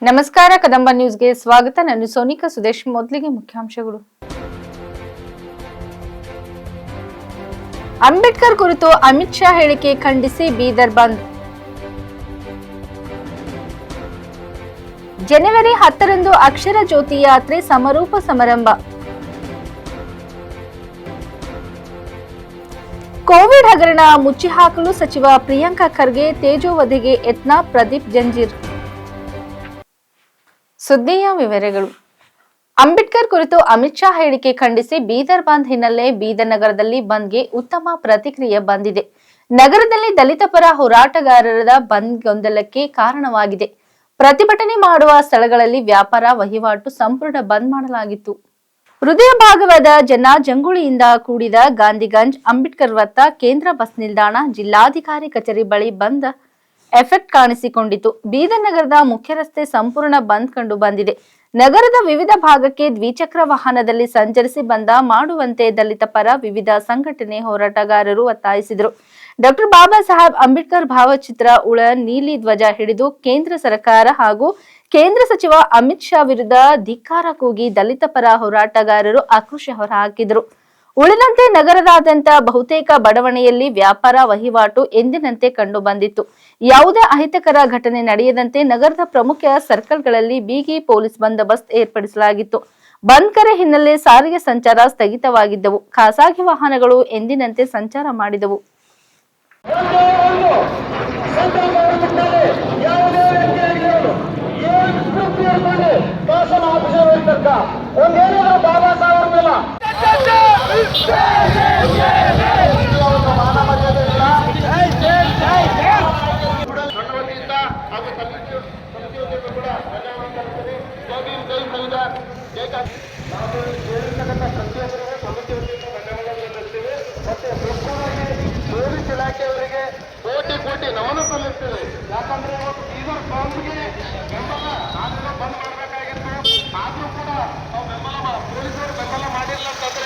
ನಮಸ್ಕಾರ ಕದಂಬ ನ್ಯೂಸ್ಗೆ ಸ್ವಾಗತ. ನಾನು ಸೋನಿಕಾ ಸುದೇಶ್. ಮೊದಲಿಗೆ ಮುಖ್ಯಾಂಶಗಳು. ಅಂಬೇಡ್ಕರ್ ಕುರಿತು ಅಮಿತ್ ಶಾ ಹೇಳಿಕೆ ಖಂಡಿಸಿ ಬೀದರ್ ಬಂದ್. ಜನವರಿ 10ರಂದು ಅಕ್ಷರ ಜ್ಯೋತಿ ಯಾತ್ರೆ ಸಮಾರೋಪ ಸಮಾರಂಭ. ಕೋವಿಡ್ ಹಗರಣ ಮುಚ್ಚಿ ಹಾಕಲು ಸಚಿವ ಪ್ರಿಯಾಂಕ ಖರ್ಗೆ ತೇಜೋವಧೆಗೆ ಯತ್ನ. ಪ್ರದೀಪ್ ಜಂಜೀರ್. ಸುದ್ದಿಯ ವಿವರಗಳು. ಅಂಬೇಡ್ಕರ್ ಕುರಿತು ಅಮಿತ್ ಶಾ ಹೇಳಿಕೆ ಖಂಡಿಸಿ ಬೀದರ್ ಬಂದ್ ಹಿನ್ನೆಲೆ ಬೀದರ್ ನಗರದಲ್ಲಿ ಬಂದ್ಗೆ ಉತ್ತಮ ಪ್ರತಿಕ್ರಿಯೆ ಬಂದಿದೆ. ನಗರದಲ್ಲಿ ದಲಿತ ಪರ ಹೋರಾಟಗಾರರ ಬಂದ್ ಗೊಂದಲಕ್ಕೆ ಕಾರಣವಾಗಿದೆ. ಪ್ರತಿಭಟನೆ ಮಾಡುವ ಸ್ಥಳಗಳಲ್ಲಿ ವ್ಯಾಪಾರ ವಹಿವಾಟು ಸಂಪೂರ್ಣ ಬಂದ್ ಮಾಡಲಾಗಿತ್ತು. ಹೃದಯ ಭಾಗವಾದ ಜನಜಂಗುಳಿಯಿಂದ ಕೂಡಿದ ಗಾಂಧಿಗಂಜ್ ಅಂಬೇಡ್ಕರ್ ವೃತ್ತ ಕೇಂದ್ರ ಬಸ್ ನಿಲ್ದಾಣ ಜಿಲ್ಲಾಧಿಕಾರಿ ಕಚೇರಿ ಬಳಿ ಬಂದ್ ಎಫೆಕ್ಟ್ ಕಾಣಿಸಿಕೊಂಡಿತು. ಬೀದರ್ ನಗರದ ಮುಖ್ಯ ರಸ್ತೆ ಸಂಪೂರ್ಣ ಬಂದ್ ಕಂಡು ಬಂದಿದೆ. ನಗರದ ವಿವಿಧ ಭಾಗಕ್ಕೆ ದ್ವಿಚಕ್ರ ವಾಹನದಲ್ಲಿ ಸಂಚರಿಸಿ ಬಂದ ಮಾಡುವಂತೆ ದಲಿತ ಪರ ವಿವಿಧ ಸಂಘಟನೆ ಹೋರಾಟಗಾರರು ಒತ್ತಾಯಿಸಿದರು. ಡಾಕ್ಟರ್ ಬಾಬಾ ಸಾಹೇಬ್ ಅಂಬೇಡ್ಕರ್ ಭಾವಚಿತ್ರ ಉಳ ನೀಲಿ ಧ್ವಜ ಹಿಡಿದು ಕೇಂದ್ರ ಸರ್ಕಾರ ಹಾಗೂ ಕೇಂದ್ರ ಸಚಿವ ಅಮಿತ್ ಶಾ ವಿರುದ್ಧ ಧಿಕ್ಕಾರ ಕೂಗಿ ದಲಿತ ಪರ ಹೋರಾಟಗಾರರು ಆಕ್ರೋಶ ಹೊರಹಾಕಿದರು. ಉಳಿದಂತೆ ನಗರದಾದ್ಯಂತ ಬಹುತೇಕ ಬಡಾವಣೆಯಲ್ಲಿ ವ್ಯಾಪಾರ ವಹಿವಾಟು ಎಂದಿನಂತೆ ಕಂಡು ಬಂದಿತ್ತು. ಯಾವುದೇ ಅಹಿತಕರ ಘಟನೆ ನಡೆಯದಂತೆ ನಗರದ ಪ್ರಮುಖ ಸರ್ಕಲ್ಗಳಲ್ಲಿ ಬಿಗಿ ಪೊಲೀಸ್ ಬಂದೋಬಸ್ತ್ ಏರ್ಪಡಿಸಲಾಗಿತ್ತು. ಬಂದ್ ಕರೆ ಹಿನ್ನೆಲೆ ಸಾರಿಗೆ ಸಂಚಾರ ಸ್ಥಗಿತವಾಗಿದ್ದವು. ಖಾಸಗಿ ವಾಹನಗಳು ಎಂದಿನಂತೆ ಸಂಚಾರ ಮಾಡಿದವು. ಪೊಲೀಸ್ ಇಲಾಖೆಯವರಿಗೆ ಕೋಟಿ ನಮನ ಸಲ್ಲಿಸ್ತೇವೆ. ಯಾಕಂದ್ರೆ ಇವತ್ತು ಬೀದರ್ ಕಾಂಗ್ರೆಸ್ಗೆ ಬೆಂಬಲ ನಾವೆಲ್ಲ ಬಂದ್ ಮಾಡಬೇಕಾಗಿತ್ತು. ಆದ್ರೂ ಕೂಡ ನಾವು ಬೆಂಬಲ ಪೊಲೀಸರು ಬೆಂಬಲ ಮಾಡಿಲ್ಲ ಅಂತಂದ್ರೆ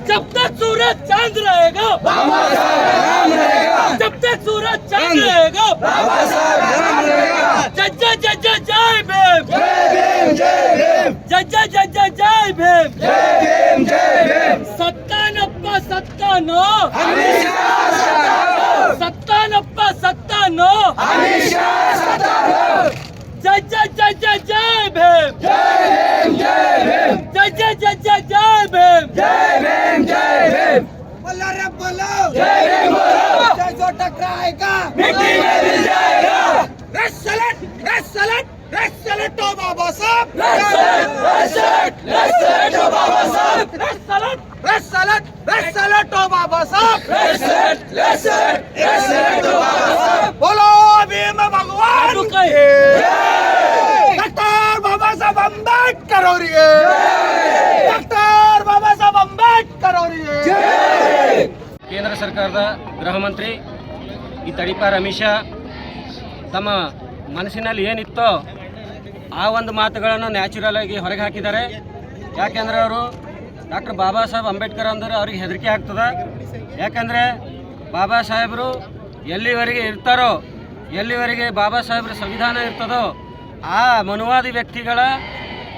जब तक सूरज चांद रहेगा बाबा साहब नाम रहेगा. जब तक सूरज चांद रहेगा बाबा साहब नाम रहेगा. जय जय जय जय जय भीम. जय भीम जय भीम. जय जय जय जय जय भीम. जय भीम जय भीम. सत्तानप्ಪ सत्तानो हमेशा सत्तानो. सत्तानप्ಪ सत्तानो हमेशा सत्तानो. जय जय जय जय जय भीम. जय भीम जय भीम. जय जय जय जय जय भीम. जय भीम जय भीम. बोलो रे बोलो जय भीम बोलो. जय जो टकराएगा मिट्टी में मिल जाएगा. रेड सलट तो बाबा साहब. रेड सलट तो बाबा साहब. रेड सलट तो बाबा साहब. रेड सलट तो बाबा साहब. बोलो भीम भगवान की डॉक्टर बाबा साहब अंबेडकर ಅವರಿಗೆ. ಡಾಕ್ಟರ್ ಬಾಬಾ ಸಾಹೇಬ್ ಅಂಬೇಡ್ಕರ್ ಅವರಿಗೆ. ಕೇಂದ್ರ ಸರ್ಕಾರದ ಗೃಹ ಮಂತ್ರಿ ಈ ತಡಿಪಾರ್ ಅಮಿತ್ ಶಾ ತಮ್ಮ ಮನಸ್ಸಿನಲ್ಲಿ ಏನಿತ್ತೋ ಆ ಒಂದು ಮಾತುಗಳನ್ನು ನ್ಯಾಚುರಲ್ ಆಗಿ ಹೊರಗೆ ಹಾಕಿದ್ದಾರೆ. ಯಾಕೆಂದರೆ ಅವರು ಡಾಕ್ಟರ್ ಬಾಬಾ ಸಾಹೇಬ್ ಅಂಬೇಡ್ಕರ್ ಅಂದರೆ ಅವ್ರಿಗೆ ಹೆದರಿಕೆ ಆಗ್ತದೆ. ಯಾಕಂದರೆ ಬಾಬಾ ಸಾಹೇಬರು ಎಲ್ಲಿವರೆಗೆ ಇರ್ತಾರೋ, ಎಲ್ಲಿವರೆಗೆ ಬಾಬಾ ಸಾಹೇಬ್ರ ಸಂವಿಧಾನ ಇರ್ತದೋ ಆ ಮನುವಾದಿ ವ್ಯಕ್ತಿಗಳ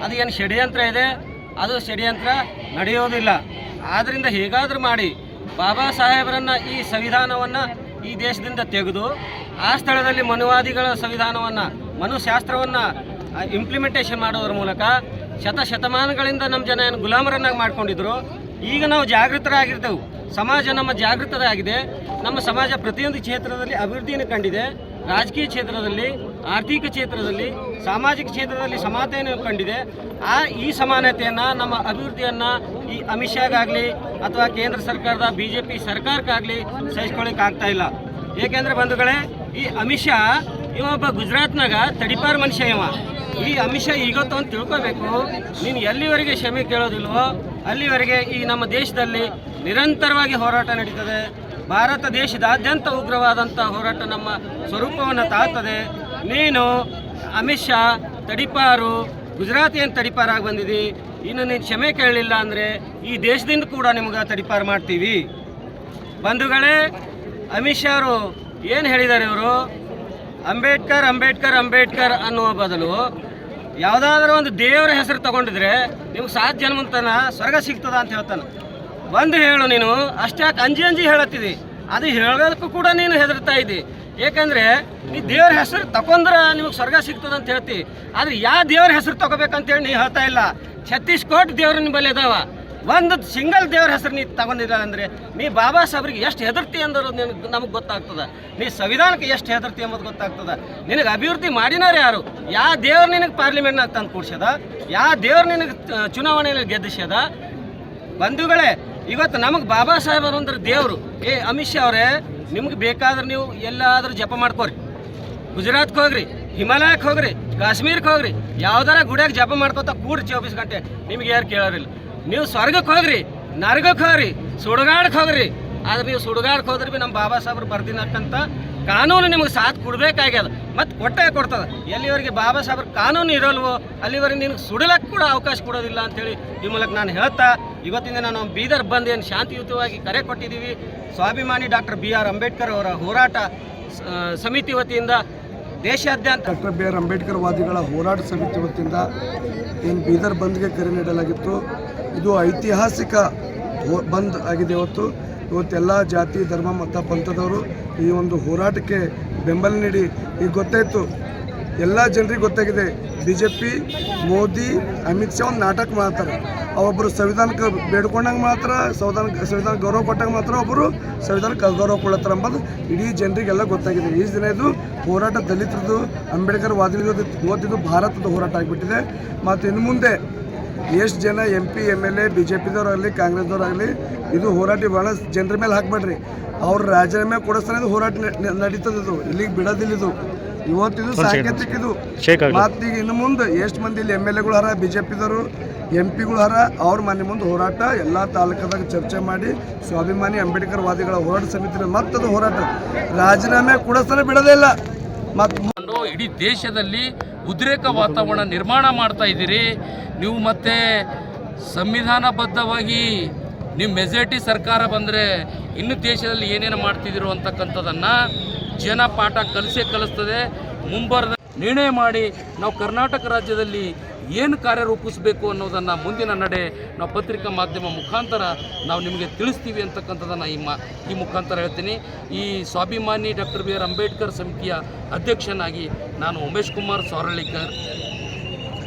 ಅದು ಏನು ಷಡ್ಯಂತ್ರ ಇದೆ, ಅದು ಷಡ್ಯಂತ್ರ ನಡೆಯೋದಿಲ್ಲ. ಆದ್ದರಿಂದ ಹೇಗಾದರೂ ಮಾಡಿ ಬಾಬಾ ಸಾಹೇಬರನ್ನು ಈ ಸಂವಿಧಾನವನ್ನು ಈ ದೇಶದಿಂದ ತೆಗೆದು ಆ ಸ್ಥಳದಲ್ಲಿ ಮನುವಾದಿಗಳ ಸಂವಿಧಾನವನ್ನು ಮನುಶಾಸ್ತ್ರವನ್ನು ಇಂಪ್ಲಿಮೆಂಟೇಷನ್ ಮಾಡೋದ್ರ ಮೂಲಕ ಶತಮಾನಗಳಿಂದ ನಮ್ಮ ಜನ ಏನು ಗುಲಾಮರನ್ನಾಗಿ ಮಾಡ್ಕೊಂಡಿದ್ರು. ಈಗ ನಾವು ಜಾಗೃತರಾಗಿರ್ತೇವೆ. ಸಮಾಜ ನಮ್ಮ ಜಾಗೃತರಾಗಿದೆ. ನಮ್ಮ ಸಮಾಜ ಪ್ರತಿಯೊಂದು ಕ್ಷೇತ್ರದಲ್ಲಿ ಅಭಿವೃದ್ಧಿಯನ್ನು ಕಂಡಿದೆ. ರಾಜಕೀಯ ಕ್ಷೇತ್ರದಲ್ಲಿ, ಆರ್ಥಿಕ ಕ್ಷೇತ್ರದಲ್ಲಿ, ಸಾಮಾಜಿಕ ಕ್ಷೇತ್ರದಲ್ಲಿ ಸಮಾನತೆಯನ್ನು ಕಂಡಿದೆ. ಈ ಸಮಾನತೆಯನ್ನು, ನಮ್ಮ ಅಭಿವೃದ್ಧಿಯನ್ನು ಈ ಅಮಿತ್ ಶಾಗಾಗಲಿ ಅಥವಾ ಕೇಂದ್ರ ಸರ್ಕಾರದ BJP ಸರ್ಕಾರಕ್ಕಾಗಲಿ ಸಹಿಸ್ಕೊಳ್ಳಿಕ್ಕಾಗ್ತಾ ಇಲ್ಲ. ಏಕೆಂದರೆ ಬಂಧುಗಳೇ, ಈ ಅಮಿತ್ ಶಾ ಇವೊಬ್ಬ ಗುಜರಾತ್ನಾಗ ತಡಿಪಾರ್ ಮನುಷ್ಯ ಇವ. ಈ ಅಮಿತ್ ಶಾ ಈಗೊತ್ತು ಅಂತ ತಿಳ್ಕೋಬೇಕು, ನೀನು ಎಲ್ಲಿವರೆಗೆ ಕ್ಷಮೆ ಕೇಳೋದಿಲ್ವೋ ಅಲ್ಲಿವರೆಗೆ ಈ ನಮ್ಮ ದೇಶದಲ್ಲಿ ನಿರಂತರವಾಗಿ ಹೋರಾಟ ನಡೀತದೆ. ಭಾರತ ದೇಶದಾದ್ಯಂತ ಉಗ್ರವಾದಂಥ ಹೋರಾಟ ನಮ್ಮ ಸ್ವರೂಪವನ್ನು ತಾಳ್ತದೆ. ನೀನು ಅಮಿತ್ ಶಾ ತಡಿಪಾರು ಗುಜರಾತ್ ಏನು ತಡಿಪಾರಾಗಿ ಬಂದಿದ್ದಿ, ಇನ್ನು ನೀನು ಕ್ಷಮೆ ಕೇಳಲಿಲ್ಲ ಅಂದರೆ ಈ ದೇಶದಿಂದ ಕೂಡ ನಿಮ್ಗೆ ತಡಿಪಾರು ಮಾಡ್ತೀವಿ. ಬಂಧುಗಳೇ, ಅಮಿತ್ ಶಾ ಅವರು ಏನು ಹೇಳಿದ್ದಾರೆ ಇವರು? ಅಂಬೇಡ್ಕರ್ ಅಂಬೇಡ್ಕರ್ ಅಂಬೇಡ್ಕರ್ ಅನ್ನುವ ಬದಲು ಯಾವುದಾದ್ರೂ ಒಂದು ದೇವರ ಹೆಸರು ತಗೊಂಡಿದ್ರೆ ನಿಮ್ಗೆ 7 ಜನ್ಮದ ತನ ಸ್ವರ್ಗ ಸಿಗ್ತದ ಅಂತ ಹೇಳ್ತಾನೆ. ಒಂದು ಹೇಳು ನೀನು, ಅಷ್ಟ್ಯಾಕೆ ಅಂಜಿ ಹೇಳತ್ತಿದಿ? ಅದು ಹೇಳೋದಕ್ಕೂ ಕೂಡ ನೀನು ಹೆದರ್ತಾ ಇದ್ದಿ. ಏಕೆಂದರೆ ನೀ ದೇವ್ರ ಹೆಸರು ತಗೊಂಡ್ರೆ ನಿಮಗೆ ಸ್ವರ್ಗ ಸಿಗ್ತದೆ ಅಂತ ಹೇಳ್ತೀವಿ. ಆದರೆ ಯಾವ ದೇವ್ರ ಹೆಸರು ತಗೋಬೇಕಂತೇಳಿ ನೀ ಹೇಳ್ತಾ ಇಲ್ಲ. 36 ಕೋಟಿ ದೇವ್ರ ನಿಮ್ಮ ಬಳಿ ಅದಾವ. ಒಂದು ಸಿಂಗಲ್ ದೇವ್ರ ಹೆಸರು ನೀ ತಗೊಂಡಿಲ್ಲ ಅಂದರೆ ನೀ ಬಾಬಾ ಸಾಹೇಬ್ರಿಗೆ ಎಷ್ಟು ಹೆದರ್ತಿ ಅಂದರು ನಮಗೆ ಗೊತ್ತಾಗ್ತದೆ. ನೀ ಸಂವಿಧಾನಕ್ಕೆ ಎಷ್ಟು ಹೆದರ್ತಿ ಎಂಬುದು ಗೊತ್ತಾಗ್ತದೆ. ನಿನಗೆ ಅಭಿವೃದ್ಧಿ ಮಾಡಿನಾರ ಯಾರು? ಯಾವ ದೇವ್ರು ನಿನಗೆ ಪಾರ್ಲಿಮೆಂಟ್ನಾಗ ತಂದು ಕೂಡ್ಸ್ಯದ? ಯಾವ ದೇವ್ರು ನಿನಗೆ ಚುನಾವಣೆಯಲ್ಲಿ ಗೆದ್ದಿಸ್ಯದ? ಬಂಧುಗಳೇ, ಇವತ್ತು ನಮಗೆ ಬಾಬಾ ಸಾಹೇಬರು ಅಂದ್ರೆ ದೇವರು. ಅಮಿತ್ ಶಾ ಅವರೇ, ನಿಮ್ಗೆ ಬೇಕಾದ್ರೆ ನೀವು ಎಲ್ಲಾದರೂ ಜಪ ಮಾಡ್ಕೋರಿ. ಗುಜರಾತ್ಗೆ ಹೋಗ್ರಿ, ಹಿಮಾಲಯಕ್ಕೆ ಹೋಗ್ರಿ, ಕಾಶ್ಮೀರಕ್ಕೆ ಹೋಗ್ರಿ, ಯಾವ್ದಾರ ಗುಡಿಯಾಗ ಜಪ ಮಾಡ್ಕೋತ ಕೂಡಿ 24 ಗಂಟೆ, ನಿಮ್ಗೆ ಯಾರು ಕೇಳೋರಿಲ್ಲ. ನೀವು ಸ್ವರ್ಗಕ್ಕೆ ಹೋಗ್ರಿ, ನರಗಕ್ಕೆ ಹೋಗ್ರಿ, ಸುಡುಗಾಡಕ್ಕೆ ಹೋಗ್ರಿ. ಆದ್ರೆ ನೀವು ಸುಡುಗಾಡಕ್ಕೆ ಹೋದ್ರೆ ಭೀ ನಮ್ಮ ಬಾಬಾ ಸಾಹೇಬ್ರು ಬರ್ದಿನಕ್ಕಂತ ಕಾನೂನು ನಿಮಗೆ ಸಾಥ್ ಕೊಡಬೇಕಾಗ್ಯದ, ಮತ್ತು ಕೊಟ್ಟೇ ಕೊಡ್ತದೆ. ಎಲ್ಲಿವರೆಗೆ ಬಾಬಾ ಸಾಹೇಬ್ರ ಕಾನೂನು ಇರಲ್ವೋ ಅಲ್ಲಿವರೆಗೆ ನಿನಗೆ ಸುಡಲಕ್ಕೆ ಕೂಡ ಅವಕಾಶ ಕೊಡೋದಿಲ್ಲ ಅಂತೇಳಿ ಈ ಮೂಲಕ ನಾನು ಹೇಳ್ತಾ, ಇವತ್ತಿಂದ ನಾವು ಬೀದರ್ ಬಂದ್ ಏನು ಶಾಂತಿಯುತವಾಗಿ ಕರೆ ಕೊಟ್ಟಿದ್ದೀವಿ. ಸ್ವಾಭಿಮಾನಿ ಡಾಕ್ಟರ್ BR ಅಂಬೇಡ್ಕರ್ ಅವರ ಹೋರಾಟ ಸಮಿತಿ ವತಿಯಿಂದ ದೇಶಾದ್ಯಂತ ಡಾಕ್ಟರ್ BR ಅಂಬೇಡ್ಕರ್ ವಾದಿಗಳ ಹೋರಾಟ ಸಮಿತಿ ವತಿಯಿಂದ ಏನು ಬೀದರ್ ಬಂದ್ಗೆ ಕರೆ ನೀಡಲಾಗಿತ್ತು. ಇದು ಐತಿಹಾಸಿಕ ಬಂದ್ ಆಗಿದೆ. ಇವತ್ತೆಲ್ಲ ಜಾತಿ ಧರ್ಮ ಮತ ಪಂಥದವರು ಈ ಒಂದು ಹೋರಾಟಕ್ಕೆ ಬೆಂಬಲ ನೀಡಿ, ಈಗ ಗೊತ್ತಾಯಿತು, ಎಲ್ಲ ಜನರಿಗೆ ಗೊತ್ತಾಗಿದೆ, BJP ಮೋದಿ ಅಮಿತ್ ಶಾ ಒಂದು ನಾಟಕ ಮಾಡ್ತಾರೆ. ಒಬ್ಬರು ಸಂವಿಧಾನಕ್ಕೆ ಬೇಡ್ಕೊಂಡಂಗೆ ಮಾತ್ರ ಸಂವಿಧಾನ ಗೌರವ ಕೊಟ್ಟಂಗೆ ಮಾತ್ರ ಒಬ್ಬರು ಸಂವಿಧಾನಕ್ಕೆ ಗೌರವ ಕೊಡ್ತಾರೆ ಎಂಬುದು ಇಡೀ ಜನರಿಗೆಲ್ಲ ಗೊತ್ತಾಗಿದೆ. ಈ ದಿನ ಇದು ಹೋರಾಟ ದಲಿತರದು, ಅಂಬೇಡ್ಕರ್ ವಾದಿಗಳದ್ದು ಓದಿದ್ದು ಭಾರತದ ಹೋರಾಟ ಆಗಿಬಿಟ್ಟಿದೆ. ಮತ್ತು ಇನ್ನು ಮುಂದೆ ಎಷ್ಟು ಜನ MP MLA BJPದವರಾಗಲಿ ಕಾಂಗ್ರೆಸ್ದವರಾಗಲಿ ಇದು ಹೋರಾಟ ಭಾಳ ಜನರ ಮೇಲೆ ಹಾಕಬೇಡ್ರಿ. ಅವ್ರ ರಾಜೀನಾಮೆ ಕೊಡಿಸ್ತಾನೆ ಇದು ಹೋರಾಟ ನಡೀತದೆ. ಇದು ಇಲ್ಲಿಗೆ ಬಿಡೋದಿಲ್ಲ. ಇದು ಇವತ್ತಿದು ಸಾಂಕೇತಿಕ. ಇದು ಮತ್ತು ಈಗ ಇನ್ನು ಮುಂದೆ ಎಷ್ಟು ಮಂದಿ ಇಲ್ಲಿ MLAಗಳು ಹರ, BJPದವರು MP ಗಳು ಹರ, ಅವ್ರ ಮನೆ ಮುಂದೆ ಹೋರಾಟ ಎಲ್ಲ ತಾಲೂಕದಾಗ ಚರ್ಚೆ ಮಾಡಿ ಸ್ವಾಭಿಮಾನಿ ಅಂಬೇಡ್ಕರ್ ವಾದಿಗಳ ಹೋರಾಟ ಸಮಿತಿ ಮತ್ತದು ಹೋರಾಟ ರಾಜೀನಾಮೆ ಕೊಡಿಸ್ತಾನೆ ಬಿಡೋದೇ ಇಲ್ಲ. ಮತ್ತು ಇಡೀ ದೇಶದಲ್ಲಿ ಉದ್ರೇಕ ವಾತಾವರಣ ನಿರ್ಮಾಣ ಮಾಡ್ತಾ ಇದ್ದೀರಿ ನೀವು. ಮತ್ತೆ ಸಂವಿಧಾನಬದ್ಧವಾಗಿ ನೀವು ಮೆಜಾರಿಟಿ ಸರ್ಕಾರ ಬಂದರೆ ಇನ್ನು ದೇಶದಲ್ಲಿ ಏನೇನು ಮಾಡ್ತಿದ್ದೀರೋ ಅಂತಕ್ಕಂಥದ್ದನ್ನು ಜನ ಪಾಠ ಕಲಿಸ್ತದೆ. ಮುಂಬರದ ನಿರ್ಣಯ ಮಾಡಿ ನಾವು ಕರ್ನಾಟಕ ರಾಜ್ಯದಲ್ಲಿ ಏನು ಕಾರ್ಯರೂಪಿಸಬೇಕು ಅನ್ನೋದನ್ನು ಮುಂದಿನ ನಡೆ ನಾವು ಪತ್ರಿಕಾ ಮಾಧ್ಯಮ ಮುಖಾಂತರ ನಾವು ನಿಮಗೆ ತಿಳಿಸ್ತೀವಿ ಅಂತಕ್ಕಂಥದ್ದನ್ನು ಈ ಮುಖಾಂತರ ಹೇಳ್ತೀನಿ. ಈ ಸ್ವಾಭಿಮಾನಿ ಡಾಕ್ಟರ್ BR ಅಂಬೇಡ್ಕರ್ ಸಮಿತಿಯ ಅಧ್ಯಕ್ಷನಾಗಿ ನಾನು ಉಮೇಶ್ ಕುಮಾರ್ ಸಾರಳ್ಳಿಕರ್.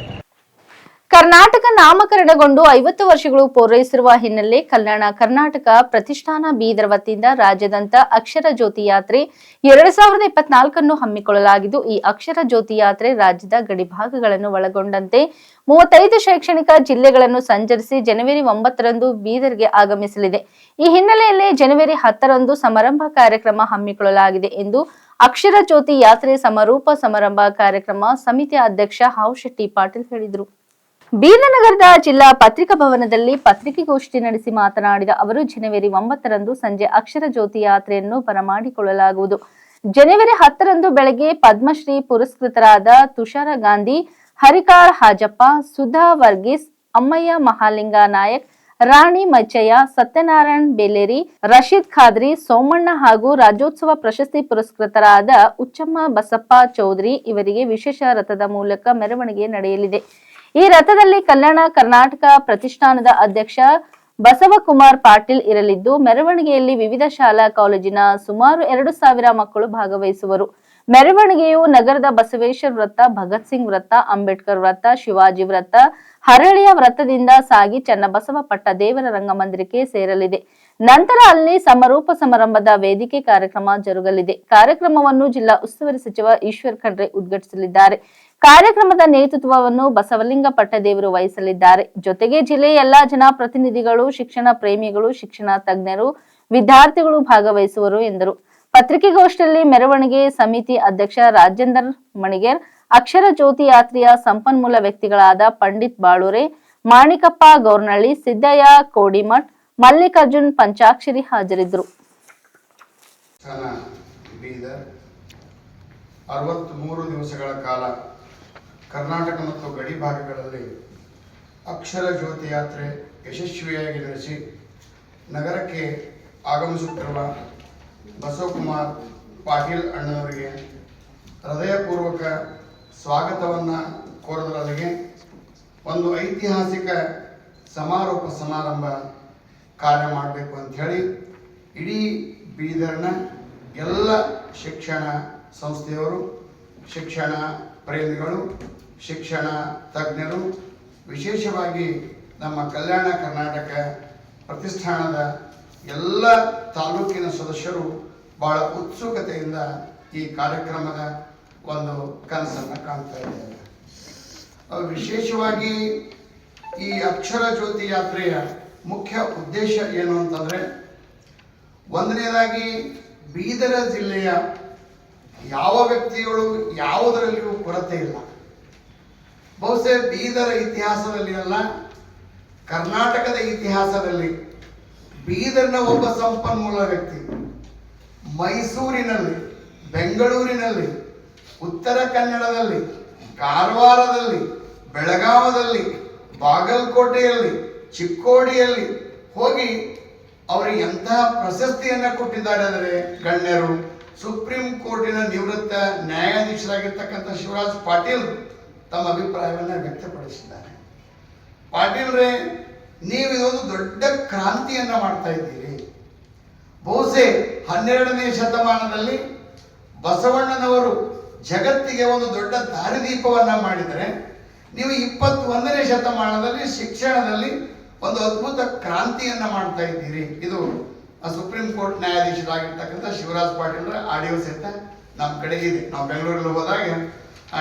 ಕರ್ನಾಟಕ ನಾಮಕರಣಗೊಂಡು 50 ವರ್ಷಗಳು ಪೂರೈಸಿರುವ ಹಿನ್ನೆಲೆ ಕಲ್ಯಾಣ ಕರ್ನಾಟಕ ಪ್ರತಿಷ್ಠಾನ ಬೀದರ್ ವತಿಯಿಂದ ರಾಜ್ಯಾದ್ಯಂತ ಅಕ್ಷರ ಜ್ಯೋತಿ ಯಾತ್ರೆ 2024 ಹಮ್ಮಿಕೊಳ್ಳಲಾಗಿದ್ದು, ಈ ಅಕ್ಷರ ಜ್ಯೋತಿ ಯಾತ್ರೆ ರಾಜ್ಯದ ಗಡಿಭಾಗಗಳನ್ನು ಒಳಗೊಂಡಂತೆ 35 ಶೈಕ್ಷಣಿಕ ಜಿಲ್ಲೆಗಳನ್ನು ಸಂಚರಿಸಿ ಜನವರಿ 9ರಂದು ಬೀದರ್ಗೆ ಆಗಮಿಸಲಿದೆ. ಈ ಹಿನ್ನೆಲೆಯಲ್ಲಿ ಜನವರಿ 10ರಂದು ಸಮಾರಂಭ ಕಾರ್ಯಕ್ರಮ ಹಮ್ಮಿಕೊಳ್ಳಲಾಗಿದೆ ಎಂದು ಅಕ್ಷರ ಜ್ಯೋತಿ ಯಾತ್ರೆ ಸಮಾರೋಪ ಸಮಾರಂಭ ಕಾರ್ಯಕ್ರಮ ಸಮಿತಿಯ ಅಧ್ಯಕ್ಷ ಹಾವುಶೆಟ್ಟಿ ಪಾಟೀಲ್ ಹೇಳಿದರು. ಬೀದರ್ ನಗರದ ಜಿಲ್ಲಾ ಪತ್ರಿಕಾ ಭವನದಲ್ಲಿ ಪತ್ರಿಕಾಗೋಷ್ಠಿ ನಡೆಸಿ ಮಾತನಾಡಿದ ಅವರು, ಜನವರಿ 9ರಂದು ಸಂಜೆ ಅಕ್ಷರ ಜ್ಯೋತಿ ಯಾತ್ರೆಯನ್ನು ಬರಮಾಡಿಕೊಳ್ಳಲಾಗುವುದು. ಜನವರಿ 10ರಂದು ಬೆಳಗ್ಗೆ ಪದ್ಮಶ್ರೀ ಪುರಸ್ಕೃತರಾದ ತುಷಾರ ಗಾಂಧಿ, ಹರಿಕಾಳ್ ಹಾಜಪ್ಪ, ಸುಧಾ ವರ್ಗೀಸ್, ಅಮ್ಮಯ್ಯ ಮಹಾಲಿಂಗ ನಾಯಕ್, ರಾಣಿ ಮಚ್ಚಯ್ಯ, ಸತ್ಯನಾರಾಯಣ್ ಬೇಲೇರಿ, ರಶೀದ್ ಖಾದ್ರಿ, ಸೋಮಣ್ಣ ಹಾಗೂ ರಾಜ್ಯೋತ್ಸವ ಪ್ರಶಸ್ತಿ ಪುರಸ್ಕೃತರಾದ ಉಚ್ಚಮ್ಮ ಬಸಪ್ಪ ಚೌಧರಿ ಇವರಿಗೆ ವಿಶೇಷ ರಥದ ಮೂಲಕ ಮೆರವಣಿಗೆ ನಡೆಯಲಿದೆ. ಈ ರಥದಲ್ಲಿ ಕಲ್ಯಾಣ ಕರ್ನಾಟಕ ಪ್ರತಿಷ್ಠಾನದ ಅಧ್ಯಕ್ಷ ಬಸವಕುಮಾರ್ ಪಾಟೀಲ್ ಇರಲಿದ್ದು, ಮೆರವಣಿಗೆಯಲ್ಲಿ ವಿವಿಧ ಶಾಲಾ ಕಾಲೇಜಿನ ಸುಮಾರು 2000 ಮಕ್ಕಳು ಭಾಗವಹಿಸುವರು. ಮೆರವಣಿಗೆಯು ನಗರದ ಬಸವೇಶ್ವರ ವೃತ್ತ, ಭಗತ್ ಸಿಂಗ್ ವೃತ್ತ, ಅಂಬೇಡ್ಕರ್ ವೃತ್ತ, ಶಿವಾಜಿ ವೃತ್ತ, ಹರಳಿಯ ವೃತ್ತದಿಂದ ಸಾಗಿ ಚನ್ನಬಸವ ಪಟ್ಟ ದೇವರ ರಂಗಮಂದಿರಕ್ಕೆ ಸೇರಲಿದೆ. ನಂತರ ಅಲ್ಲಿ ಸಮಾರೋಪ ಸಮಾರಂಭದ ವೇದಿಕೆ ಕಾರ್ಯಕ್ರಮ ಜರುಗಲಿದೆ. ಕಾರ್ಯಕ್ರಮವನ್ನು ಜಿಲ್ಲಾ ಉಸ್ತುವಾರಿ ಸಚಿವ ಈಶ್ವರ್ ಖಂಡ್ರೆ ಉದ್ಘಾಟಿಸಲಿದ್ದಾರೆ. ಕಾರ್ಯಕ್ರಮದ ನೇತೃತ್ವವನ್ನು ಬಸವಲಿಂಗ ಪಟ್ಟದೇವರು ವಹಿಸಲಿದ್ದಾರೆ. ಜೊತೆಗೆ ಜಿಲ್ಲೆಯ ಎಲ್ಲಾ ಜನಪ್ರತಿನಿಧಿಗಳು, ಶಿಕ್ಷಣ ಪ್ರೇಮಿಗಳು, ಶಿಕ್ಷಣ ತಜ್ಞರು, ವಿದ್ಯಾರ್ಥಿಗಳು ಭಾಗವಹಿಸುವರು ಎಂದರು. ಪತ್ರಿಕಾಗೋಷ್ಠಿಯಲ್ಲಿ ಮೆರವಣಿಗೆ ಸಮಿತಿ ಅಧ್ಯಕ್ಷ ರಾಜೇಂದರ್ ಮಣಿಗೇರ್, ಅಕ್ಷರ ಜ್ಯೋತಿ ಯಾತ್ರೆಯ ಸಂಪನ್ಮೂಲ ವ್ಯಕ್ತಿಗಳಾದ ಪಂಡಿತ್ ಬಾಳೂರೆ, ಮಾಣಿಕಪ್ಪ ಗೌರ್ನಳ್ಳಿ, ಸಿದ್ದಯ್ಯ ಕೋಡಿಮಠ್, ಮಲ್ಲಿಕಾರ್ಜುನ್ ಪಂಚಾಕ್ಷರಿ ಹಾಜರಿದ್ದರು. 63 ದಿವಸಗಳ ಕಾಲ ಕರ್ನಾಟಕ ಮತ್ತು ಗಡಿ ಭಾಗಗಳಲ್ಲಿ ಅಕ್ಷರ ಜ್ಯೋತಿ ಯಾತ್ರೆ ಯಶಸ್ವಿಯಾಗಿ ನಡೆಸಿ ನಗರಕ್ಕೆ ಆಗಮಿಸುತ್ತಿರುವ ಬಸವಕುಮಾರ್ ಪಾಟೀಲ್ ಅಣ್ಣನವರಿಗೆ ಹೃದಯಪೂರ್ವಕ ಸ್ವಾಗತವನ್ನು ಕೋರೋದ್ರೊಂದಿಗೆ ಒಂದು ಐತಿಹಾಸಿಕ ಸಮಾರೋಪ ಸಮಾರಂಭ ಕಾರ್ಯ ಮಾಡಬೇಕು ಅಂಥೇಳಿ ಇಡೀ ಬೀದರ್ನ ಎಲ್ಲ ಶಿಕ್ಷಣ ಸಂಸ್ಥೆಯವರು, ಶಿಕ್ಷಣ ಪ್ರೇಮಿಗಳು, ಶಿಕ್ಷಣ ತಜ್ಞರು, ವಿಶೇಷವಾಗಿ ನಮ್ಮ ಕಲ್ಯಾಣ ಕರ್ನಾಟಕ ಪ್ರತಿಷ್ಠಾನದ ಎಲ್ಲ ತಾಲೂಕಿನ ಸದಸ್ಯರು ಬಹಳ ಉತ್ಸುಕತೆಯಿಂದ ಈ ಕಾರ್ಯಕ್ರಮದ ಒಂದು ಕನಸನ್ನು ಕಾಣ್ತಾ ಇದ್ದಾರೆ. ವಿಶೇಷವಾಗಿ ಈ ಅಕ್ಷರ ಜ್ಯೋತಿ ಯಾತ್ರೆಯ ಮುಖ್ಯ ಉದ್ದೇಶ ಏನು ಅಂತಂದರೆ, ಒಂದನೇದಾಗಿ ಬೀದರ ಜಿಲ್ಲೆಯ ಯಾವ ವ್ಯಕ್ತಿಗಳು ಯಾವುದರಲ್ಲಿಯೂ ಕೊರತೆ ಇಲ್ಲ. ಬಹುಶಃ ಬೀದರ ಇತಿಹಾಸದಲ್ಲಿ ಅಲ್ಲ, ಕರ್ನಾಟಕದ ಇತಿಹಾಸದಲ್ಲಿ ಬೀದರ್ನ ಒಬ್ಬ ಸಂಪನ್ಮೂಲ ವ್ಯಕ್ತಿ ಮೈಸೂರಿನಲ್ಲಿ, ಬೆಂಗಳೂರಿನಲ್ಲಿ, ಉತ್ತರ ಕನ್ನಡದಲ್ಲಿ, ಕಾರವಾರದಲ್ಲಿ, ಬೆಳಗಾವದಲ್ಲಿ, ಬಾಗಲಕೋಟೆಯಲ್ಲಿ, ಚಿಕ್ಕೋಡಿಯಲ್ಲಿ ಹೋಗಿ ಅವರಿಗೆ ಎಂತಹ ಪ್ರಶಸ್ತಿಯನ್ನು ಕೊಟ್ಟಿದ್ದಾರೆ ಅಂದರೆ ಗಣ್ಯರು. ಸುಪ್ರೀಂ ಕೋರ್ಟಿನ ನಿವೃತ್ತ ನ್ಯಾಯಾಧೀಶರಾಗಿರ್ತಕ್ಕಂಥ ಶಿವರಾಜ್ ಪಾಟೀಲ್ ತಮ್ಮ ಅಭಿಪ್ರಾಯವನ್ನು ವ್ಯಕ್ತಪಡಿಸಿದ್ದಾರೆ. ಪಾಟೀಲ್ರೇ, ನೀವು ಇದೊಂದು ದೊಡ್ಡ ಕ್ರಾಂತಿಯನ್ನು ಮಾಡ್ತಾ ಇದ್ದೀರಿ. ಬಹುಶಃ 12ನೇ ಶತಮಾನದಲ್ಲಿ ಬಸವಣ್ಣನವರು ಜಗತ್ತಿಗೆ ಒಂದು ದೊಡ್ಡ ದಾರಿದೀಪವನ್ನು ಮಾಡಿದರೆ, ನೀವು 21ನೇ ಶತಮಾನದಲ್ಲಿ ಶಿಕ್ಷಣದಲ್ಲಿ ಒಂದು ಅದ್ಭುತ ಕ್ರಾಂತಿಯನ್ನು ಮಾಡ್ತಾ ಇದ್ದೀರಿ. ಇದು ಸುಪ್ರೀಂ ಕೋರ್ಟ್ ನ್ಯಾಯಾಧೀಶರಾಗಿರ್ತಕ್ಕಂಥ ಶಿವರಾಜ್ ಪಾಟೀಲ್ರ ಆಡಿಯೋ ಸಹಿತ ನಮ್ಮ ಕಡೆ ಇದೆ. ನಾವು ಬೆಂಗಳೂರಲ್ಲಿ ಹೋದಾಗ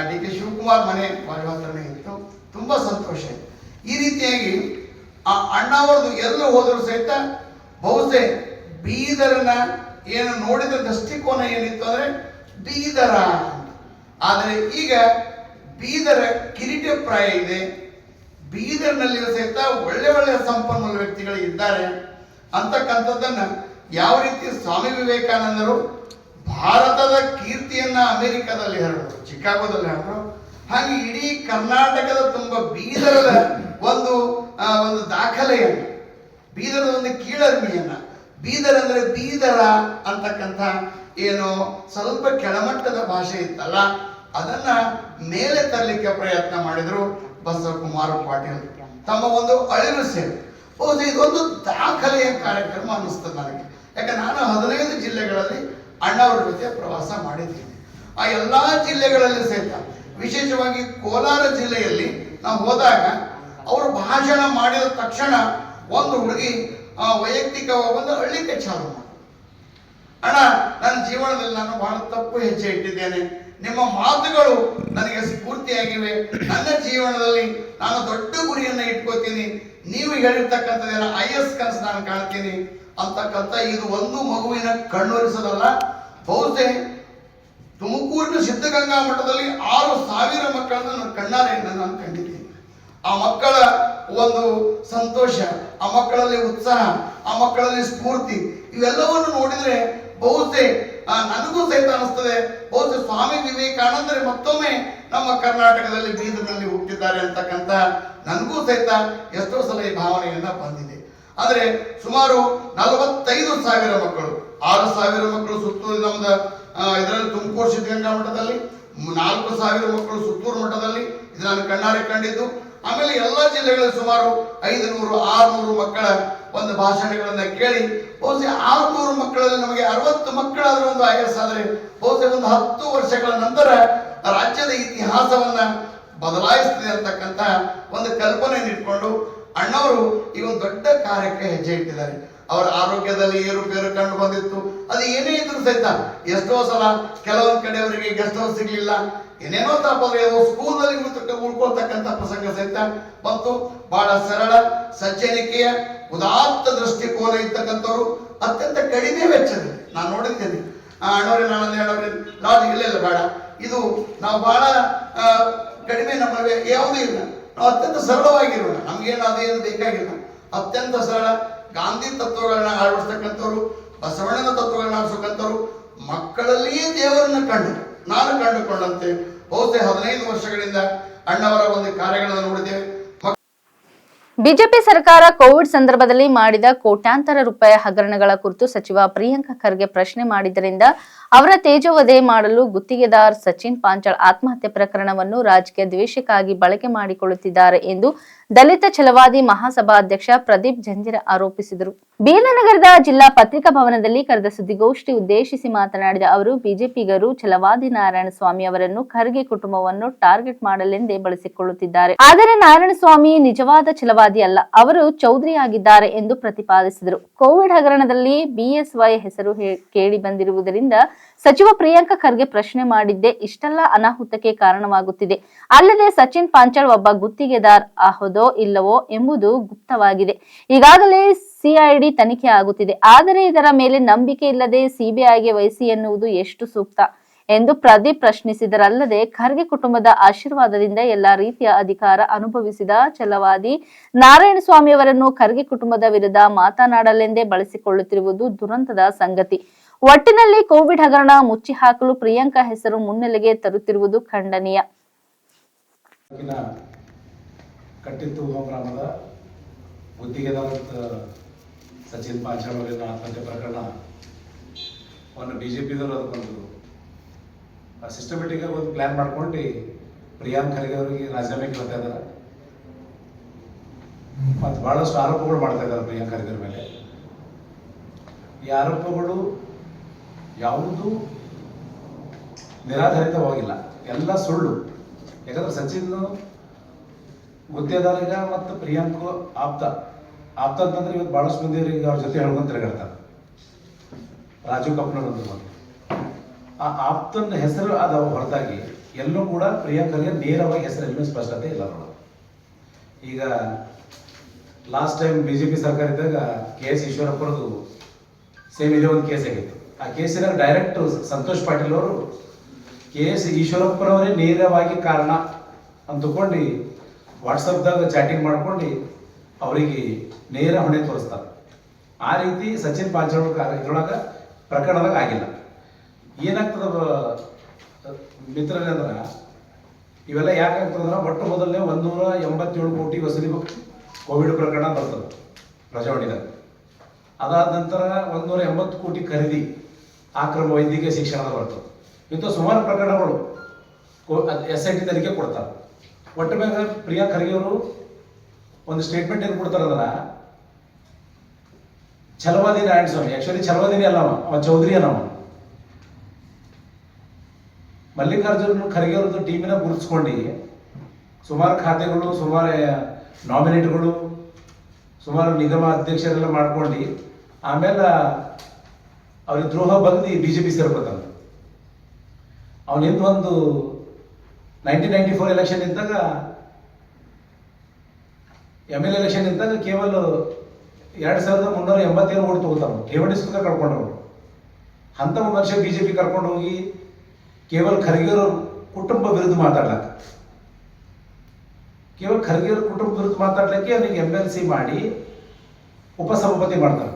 ಡಿ ಕೆ ಶಿವಕುಮಾರ್ ಮನೆ ಬಾರಿ ಹತ್ರನೇ ಇತ್ತು. ತುಂಬ ಸಂತೋಷ ಇದೆ. ಈ ರೀತಿಯಾಗಿ ಆ ಅಣ್ಣಾವ್ರದ್ದು ಎಲ್ಲೂ ಹೋದರೂ ಸಹಿತ ಬಹುಶಃ ಬೀದರನ ಏನು ನೋಡಿದ ದೃಷ್ಟಿಕೋನ ಏನಿತ್ತು ಅಂದರೆ ಬೀದರ. ಆದರೆ ಈಗ ಬೀದರ ಕಿರೀಟಪ್ರಾಯ ಇದೆ. ಬೀದರ್ನಲ್ಲಿಯೂ ಸಹಿತ ಒಳ್ಳೆ ಒಳ್ಳೆಯ ಸಂಪನ್ಮೂಲ ವ್ಯಕ್ತಿಗಳು ಇದ್ದಾರೆ ಅಂತಕ್ಕಂಥದ್ದನ್ನು ಯಾವ ರೀತಿ ಸ್ವಾಮಿ ವಿವೇಕಾನಂದರು ಭಾರತದ ಕೀರ್ತಿಯನ್ನ ಅಮೆರಿಕದಲ್ಲಿ ಹರಡಿದ್ರು, ಚಿಕಾಗೋದಲ್ಲಿ ಹರಡಿದ್ರು, ಹಾಗೆ ಇಡೀ ಕರ್ನಾಟಕದ ತುಂಬ ಬೀದರದ ಒಂದು ದಾಖಲೆಯನ್ನು, ಬೀದರದ ಒಂದು ಕೀಳರಿಮೆಯನ್ನ, ಬೀದರ್ ಅಂದ್ರೆ ಬೀದರ ಅಂತಕ್ಕಂಥ ಏನು ಸ್ವಲ್ಪ ಕೆಳಮಟ್ಟದ ಭಾಷೆ ಇತ್ತಲ್ಲ, ಅದನ್ನ ಮೇಲೆ ತರಲಿಕ್ಕೆ ಪ್ರಯತ್ನ ಮಾಡಿದ್ರು ಬಸವಕುಮಾರ ಪಾಟೀಲ್ ತಮ್ಮ ಒಂದು ಅಳಿಲು ಸೇವೆ. ಹೌದು, ಇದೊಂದು ದಾಖಲೆಯ ಕಾರ್ಯಕ್ರಮ ಅನ್ನಿಸ್ತದೆ ನನಗೆ. ಯಾಕಂದ್ರೆ ನಾನು 15 ಜಿಲ್ಲೆಗಳಲ್ಲಿ ಅಣ್ಣವರ ಜೊತೆ ಪ್ರವಾಸ ಮಾಡಿದ್ದೀನಿ. ಆ ಎಲ್ಲ ಜಿಲ್ಲೆಗಳಲ್ಲಿ ಸಹಿತ, ವಿಶೇಷವಾಗಿ ಕೋಲಾರ ಜಿಲ್ಲೆಯಲ್ಲಿ ನಾವು ಹೋದಾಗ ಅವರು ಭಾಷಣ ಮಾಡಿದ ತಕ್ಷಣ ಒಂದು ಹುಡುಗಿ ವೈಯಕ್ತಿಕವಾಗಿ ಒಂದು ಅಳ್ಳಿಕೆ ಚಾಲು ಮಾಡಿ, ಅಣ್ಣ, ನನ್ನ ಜೀವನದಲ್ಲಿ ನಾನು ಬಹಳ ತಪ್ಪು ಹೆಜ್ಜೆ ಇಟ್ಟಿದ್ದೇನೆ, ನಿಮ್ಮ ಮಾತುಗಳು ನನಗೆ ಸ್ಫೂರ್ತಿಯಾಗಿವೆ, ನನ್ನ ಜೀವನದಲ್ಲಿ ನಾನು ದೊಡ್ಡ ಗುರಿಯನ್ನು ಇಟ್ಕೋತೀನಿ, ನೀವು ಹೇಳಿರ್ತಕ್ಕಂಥದ್ದೇನೋ IAS ಕನಸು ನಾನು ಕಾಣ್ತೀನಿ ಅಂತಕ್ಕಂಥ ಇದು ಒಂದು ಮಗುವಿನ ಕಣ್ಣೊರೆಸೋದಲ್ಲ. ಬಹುಶಃ ತುಮಕೂರಿನ ಸಿದ್ಧಗಂಗಾ ಮಠದಲ್ಲಿ 6,000 ಮಕ್ಕಳನ್ನು ನಾನು ಕಣ್ಣಾರೆ ನಾನು ಕಂಡಿದ್ದೀನಿ. ಆ ಮಕ್ಕಳ ಒಂದು ಸಂತೋಷ, ಆ ಮಕ್ಕಳಲ್ಲಿ ಉತ್ಸಾಹ, ಆ ಮಕ್ಕಳಲ್ಲಿ ಸ್ಫೂರ್ತಿ, ಇವೆಲ್ಲವನ್ನು ನೋಡಿದರೆ ಬಹುಶಃ ನನಗೂ ಸಹಿತ ಅನಿಸ್ತದೆ, ಬಹುಶಃ ಸ್ವಾಮಿ ವಿವೇಕಾನಂದರೆ ಮತ್ತೊಮ್ಮೆ ನಮ್ಮ ಕರ್ನಾಟಕದಲ್ಲಿ ಬೀದರ್ನಲ್ಲಿ ಹುಟ್ಟಿದ್ದಾರೆ ಅಂತಕ್ಕಂಥ ನನಗೂ ಸಹಿತ ಎಷ್ಟೋ ಸಲ ಈ ಭಾವನೆಯನ್ನ ಬಂದಿದೆ. ಆದರೆ ಸುಮಾರು 45,000 ಮಕ್ಕಳು, 6,000 ಮಕ್ಕಳು ಸುತ್ತೂರು ನಮ್ದು ಇದರಲ್ಲಿ ತುಮಕೂರು ಸಿದ್ಧಗಂಗಾ ಮಠದಲ್ಲಿ, 4,000 ಮಕ್ಕಳು ಸುತ್ತೂರು ಮಠದಲ್ಲಿ, ಇದು ನಾನು ಕಣ್ಣಾರೆ ಕಂಡಿದ್ದು. ಆಮೇಲೆ ಎಲ್ಲ ಜಿಲ್ಲೆಗಳಲ್ಲಿ ಸುಮಾರು 500-600 ಮಕ್ಕಳ ಒಂದು ಭಾಷಣಗಳನ್ನ ಕೇಳಿ, ಬಹುಶಃ 600 ಮಕ್ಕಳಲ್ಲಿ ನಮಗೆ 60 ಮಕ್ಕಳಾದ್ರೆ ಒಂದು IAS ಆದರೆ ಬಹುಶಃ ಒಂದು 10 ವರ್ಷಗಳ ನಂತರ ರಾಜ್ಯದ ಇತಿಹಾಸವನ್ನ ಬದಲಾಯಿಸ್ತದೆ ಅಂತಕ್ಕಂಥ ಒಂದು ಕಲ್ಪನೆಯನ್ನು ಇಟ್ಕೊಂಡು ಅಣ್ಣವರು ಈ ಒಂದು ದೊಡ್ಡ ಕಾರ್ಯಕ್ಕೆ ಹೆಜ್ಜೆ ಇಟ್ಟಿದ್ದಾರೆ. ಅವರ ಆರೋಗ್ಯದಲ್ಲಿ ಏರುಪೇರು ಕಂಡು ಬಂದಿತ್ತು. ಅದು ಏನೇ ಇದ್ರು ಸಹಿತ ಎಷ್ಟೋ ಸಲ ಕೆಲವೊಂದು ಕಡೆ ಅವರಿಗೆ ಗೆಸ್ಟ್ ಹೌಸ್ ಸಿಗ್ಲಿಲ್ಲ, ಏನೇನೋ ತಾಪದ್ರೆ ಸ್ಕೂಲ್ನಲ್ಲಿ ಉಳ್ಕೊಳ್ತಕ್ಕಂಥ ಪ್ರಸಂಗ ಸಹಿತ ಮತ್ತು ಬಹಳ ಸರಳ ಸಜ್ಜನಿಕೆಯ ಉದಾತ್ತ ದೃಷ್ಟಿಕೋನ ಇರ್ತಕ್ಕಂಥವ್ರು, ಅತ್ಯಂತ ಕಡಿಮೆ ವೆಚ್ಚದಲ್ಲಿ ನಾನು ನೋಡಿದ್ದೇನೆ. ಅಣ್ಣವ್ರೆ, ನಾನಂದ್ರೆ ಅಣ್ಣವ್ರೆ ಲಾಡ್ಜ್ ಇಲ್ಲ ಬೇಡ, ಇದು ನಾವು ಬಹಳ ಕಡಿಮೆ, ನಮ್ಮಲ್ಲಿ ಯಾವುದೂ ಇಲ್ಲ, ನಾವು ಅತ್ಯಂತ ಸರಳವಾಗಿರೋಣ, ನಮ್ಗೇನು ಅದೇನು ಬೇಕಾಗಿಲ್ಲ, ಅತ್ಯಂತ ಸರಳ ಗಾಂಧಿ ತತ್ವಗಳನ್ನ ಅಳವಡಿಸ್ತಕ್ಕಂಥವ್ರು, ಬಸವಣ್ಣನ ತತ್ವಗಳನ್ನ ಅಳಿಸ್ತಕ್ಕಂಥವ್ರು, ಮಕ್ಕಳಲ್ಲಿಯೇ ದೇವರನ್ನ ನಾನು ಕಂಡುಕೊಂಡಂತೆ ಬಹುಶಃ 15 ವರ್ಷಗಳಿಂದ ಅಣ್ಣವರ ಒಂದು ಕಾರ್ಯಗಳನ್ನು ನೋಡಿದ್ದೇವೆ. ಬಿಜೆಪಿ ಸರ್ಕಾರ ಕೋವಿಡ್ ಸಂದರ್ಭದಲ್ಲಿ ಮಾಡಿದ ಕೋಟ್ಯಾಂತರ ರೂಪಾಯಿ ಹಗರಣಗಳ ಕುರಿತು ಸಚಿವ ಪ್ರಿಯಾಂಕ ಖರ್ಗೆ ಪ್ರಶ್ನೆ ಮಾಡಿದ್ದರಿಂದ ಅವರ ತೇಜೋವಧೆ ಮಾಡಲು ಗುತ್ತಿಗೆದಾರ್ ಸಚಿನ್ ಪಾಂಚಾಳ್ ಆತ್ಮಹತ್ಯೆ ಪ್ರಕರಣವನ್ನು ರಾಜಕೀಯ ದ್ವೇಷಕ್ಕಾಗಿ ಬಳಕೆ ಮಾಡಿಕೊಳ್ಳುತ್ತಿದ್ದಾರೆ ಎಂದು ದಲಿತ ಛಲವಾದಿ ಮಹಾಸಭಾ ಅಧ್ಯಕ್ಷ ಪ್ರದೀಪ್ ಜಂಜಿರ ಆರೋಪಿಸಿದರು. ಬೀದರ್ ನಗರದ ಜಿಲ್ಲಾ ಪತ್ರಿಕಾ ಭವನದಲ್ಲಿ ಕರೆದ ಸುದ್ದಿಗೋಷ್ಠಿ ಉದ್ದೇಶಿಸಿ ಮಾತನಾಡಿದ ಅವರು, ಬಿಜೆಪಿಗರು ಛಲವಾದಿ ನಾರಾಯಣಸ್ವಾಮಿ ಅವರನ್ನು ಖರ್ಗೆ ಕುಟುಂಬವನ್ನು ಟಾರ್ಗೆಟ್ ಮಾಡಲೆಂದೇ ಬಳಸಿಕೊಳ್ಳುತ್ತಿದ್ದಾರೆ. ಆದರೆ ನಾರಾಯಣಸ್ವಾಮಿ ನಿಜವಾದ ಛಲವಾದಿ ಅಲ್ಲ, ಅವರು ಚೌಧರಿ ಆಗಿದ್ದಾರೆ ಎಂದು ಪ್ರತಿಪಾದಿಸಿದರು. ಕೋವಿಡ್ ಹಗರಣದಲ್ಲಿ ಬಿಎಸ್ವೈ ಹೆಸರು ಕೇಳಿ ಬಂದಿರುವುದರಿಂದ ಸಚಿವ ಪ್ರಿಯಾಂಕ ಖರ್ಗೆ ಪ್ರಶ್ನೆ ಮಾಡಿದ್ದೇ ಇಷ್ಟೆಲ್ಲ ಅನಾಹುತಕ್ಕೆ ಕಾರಣವಾಗುತ್ತಿದೆ. ಅಲ್ಲದೆ ಸಚಿನ್ ಪಾಂಚಾಳ್ ಒಬ್ಬ ಗುತ್ತಿಗೆದಾರ್ ಆಹೋದೋ ಇಲ್ಲವೋ ಎಂಬುದು ಗುಪ್ತವಾಗಿದೆ. ಈಗಾಗಲೇ ಸಿಐಡಿ ತನಿಖೆ ಆಗುತ್ತಿದೆ. ಆದರೆ ಇದರ ಮೇಲೆ ನಂಬಿಕೆ ಇಲ್ಲದೆ ಸಿಬಿಐಗೆ ವಹಿಸಿ ಎನ್ನುವುದು ಎಷ್ಟು ಸೂಕ್ತ ಎಂದು ಪ್ರದೀಪ್ ಪ್ರಶ್ನಿಸಿದರಲ್ಲದೆ, ಖರ್ಗೆ ಕುಟುಂಬದ ಆಶೀರ್ವಾದದಿಂದ ಎಲ್ಲಾ ರೀತಿಯ ಅಧಿಕಾರ ಅನುಭವಿಸಿದ ಛಲವಾದಿ ನಾರಾಯಣಸ್ವಾಮಿ ಅವರನ್ನು ಖರ್ಗೆ ಕುಟುಂಬದ ವಿರುದ್ಧ ಮಾತನಾಡಲೆಂದೇ ಬಳಸಿಕೊಳ್ಳುತ್ತಿರುವುದು ದುರಂತದ ಸಂಗತಿ. ಒಟ್ಟಿನಲ್ಲಿ ಕೋವಿಡ್ ಹಗರಣ ಮುಚ್ಚಿ ಹಾಕಲು ಪ್ರಿಯಾಂಕಾ ಹೆಸರು ಮುನ್ನೆಲೆಗೆ ತರುತ್ತಿರುವುದು ಖಂಡನೀಯ. ಕಟ್ಟಿತ್ತು ಗ್ರಾಮದ ಗುತ್ತಿಗೆದಾರ ಸಚಿನ್ ಪಾಂಚಾಳ್ ಅವರಿನ ಆತ್ಮಹತ್ಯೆ ಪ್ರಕರಣ ಒಂದು ಬಿಜೆಪಿದವರು ಅದಕ್ಕೊಂದು ಸಿಸ್ಟಮೆಟಿಕ್ ಆಗಿ ಒಂದು ಪ್ಲಾನ್ ಮಾಡ್ಕೊಂಡು ಪ್ರಿಯಾಂಕ್ ಖರ್ಗೆ ಅವರಿಗೆ ರಾಜೀನಾಮೆ ಕೇಳ್ತಾ ಇದ್ದಾರೆ ಮತ್ತು ಬಹಳಷ್ಟು ಆರೋಪಗಳು ಮಾಡ್ತಾ ಇದ್ದಾರೆ ಪ್ರಿಯಾಂಕ್ ಖರ್ಗೆ ಅವ್ರ ಮೇಲೆ. ಈ ಆರೋಪಗಳು ಯಾವುದು ನಿರಾಧಾರಿತವಾಗಿಲ್ಲ, ಎಲ್ಲ ಸುಳ್ಳು. ಯಾಕಂದ್ರೆ ಸಚಿನ್ ಗುತ್ತೇದಾರಿಗ ಮತ್ತು ಪ್ರಿಯಾಂಕ್ ಆಪ್ತ ಅಂತಂದ್ರೆ ಇವತ್ತು ಬಹಳಷ್ಟು ಮಂದಿ ಈಗ ಅವ್ರ ಜೊತೆ ಹೇಳ್ಕೊಂಡು ತಿರುಗಾಡ್ತಾರೆ. ರಾಜು ಕಪ್ನರ್ ಅಂತ ಆ ಆಪ್ತನ ಹೆಸರು ಅದ ಹೊರತಾಗಿ ಎಲ್ಲೂ ಕೂಡ ಪ್ರಿಯಾಂಕರಿಗೆ ನೇರವಾಗಿ ಹೆಸರು ಎಲ್ಲೂ ಸ್ಪಷ್ಟತೆ ಇಲ್ಲ ನೋಡ. ಈಗ ಲಾಸ್ಟ್ ಟೈಮ್ ಬಿಜೆಪಿ ಸರ್ಕಾರ ಇದ್ದಾಗ KS ಈಶ್ವರಪ್ಪರದು ಸೇಮ್ ಇದೇ ಒಂದು ಕೇಸ್ ಆಗಿತ್ತು. ಆ ಕೇಸಿನ ಡೈರೆಕ್ಟ್ ಸಂತೋಷ್ ಪಾಟೀಲ್ ಅವರು KS ಈಶ್ವರಪ್ಪರವರೇ ನೇರವಾಗಿ ಕಾರಣ ಅಂತಕೊಂಡು ವಾಟ್ಸಪ್ದಾಗ ಚಾಟಿಂಗ್ ಮಾಡ್ಕೊಂಡು ಅವರಿಗೆ ನೇರ ಹೊಣೆ ತೋರಿಸ್ತಾರೆ. ಆ ರೀತಿ ಸಚಿನ್ ಪಾಂಚಾಳ್ ಇದ್ರೊಳಗೆ ಪ್ರಕರಣದಾಗ ಆಗಿಲ್ಲ. ಏನಾಗ್ತದ ಮಿತ್ರರೇ ಅಂದ್ರೆ ಇವೆಲ್ಲ ಯಾಕಾಗ್ತದಂದ್ರೆ ಒಟ್ಟು ಮೊದಲನೇ 187 ಕೋಟಿ ವಸೂಲಿ ಕೋವಿಡ್ ಪ್ರಕರಣ ಬರ್ತದೆ ಪ್ರಜಾವಾಣಿದಾಗ. ಅದಾದ ನಂತರ 180 ಕೋಟಿ ಖರೀದಿ ಅಕ್ರಮ ವೈದ್ಯಕೀಯ ಶಿಕ್ಷಣದ ಬರ್ತದೆ. ಇಂಥ ಸುಮಾರು ಪ್ರಕರಣಗಳು SIT ತನಿಖೆ ಕೊಡ್ತಾರೆ. ಒಟ್ಟು ಮೇಲೆ ಪ್ರಿಯಾಂಕ್ ಖರ್ಗೆ ಅವರು ಒಂದು ಸ್ಟೇಟ್ಮೆಂಟ್ ಏನು ಕೊಡ್ತಾರಂದ್ರೆ ಛಲವಾದಿ ನಾರಾಯಣಸ್ವಾಮಿ, ಆಕ್ಚುಲಿ ಛಲವಾದಿನೇ ಅಲ್ಲವ, ಅವ ಚೌಧರಿ ಅನ್ನವ. ಮಲ್ಲಿಕಾರ್ಜುನ್ ಖರ್ಗೆ ಅವ್ರದ್ದು ಟೀಮಿನ ಗುರುತಿಸ್ಕೊಂಡು ಸುಮಾರು ಖಾತೆಗಳು, ಸುಮಾರು ನಾಮಿನೇಟ್ಗಳು, ಸುಮಾರು ನಿಗಮ ಅಧ್ಯಕ್ಷರೆಲ್ಲ ಮಾಡ್ಕೊಂಡು ಆಮೇಲೆ ಅವ್ರಿಗೆ ದ್ರೋಹ ಬಗ್ದಿ ಬಿಜೆಪಿ ಸೇರ್ಕೊತಾನೆ. ಅವನಿಂದ ಒಂದು 1994 ಎಲೆಕ್ಷನ್ ಇದ್ದಾಗ MLA ಎಲೆಕ್ಷನ್ ಇದ್ದಾಗ ಕೇವಲ 2387 ಓಟ್ ತಗೋತಾನೆ. ಠೇವಣಿ ಸುತ್ತ ಕರ್ಕೊಂಡವ್ರು ಅಂತ ಒಂದು ವರ್ಷ ಬಿಜೆಪಿ ಕರ್ಕೊಂಡು ಹೋಗಿ ಕೇವಲ ಖರ್ಗೆಯವ್ರ ಕುಟುಂಬ ವಿರುದ್ಧ ಮಾತಾಡ್ಲಕ್ಕ, ಕೇವಲ ಖರ್ಗೆಯವ್ರ ಕುಟುಂಬ ವಿರುದ್ಧ ಮಾತಾಡ್ಲಿಕ್ಕೆ ಅವನಿಗೆ MLC ಮಾಡಿ ಉಪಸಭಾಪತಿ ಮಾಡ್ತಾರೆ.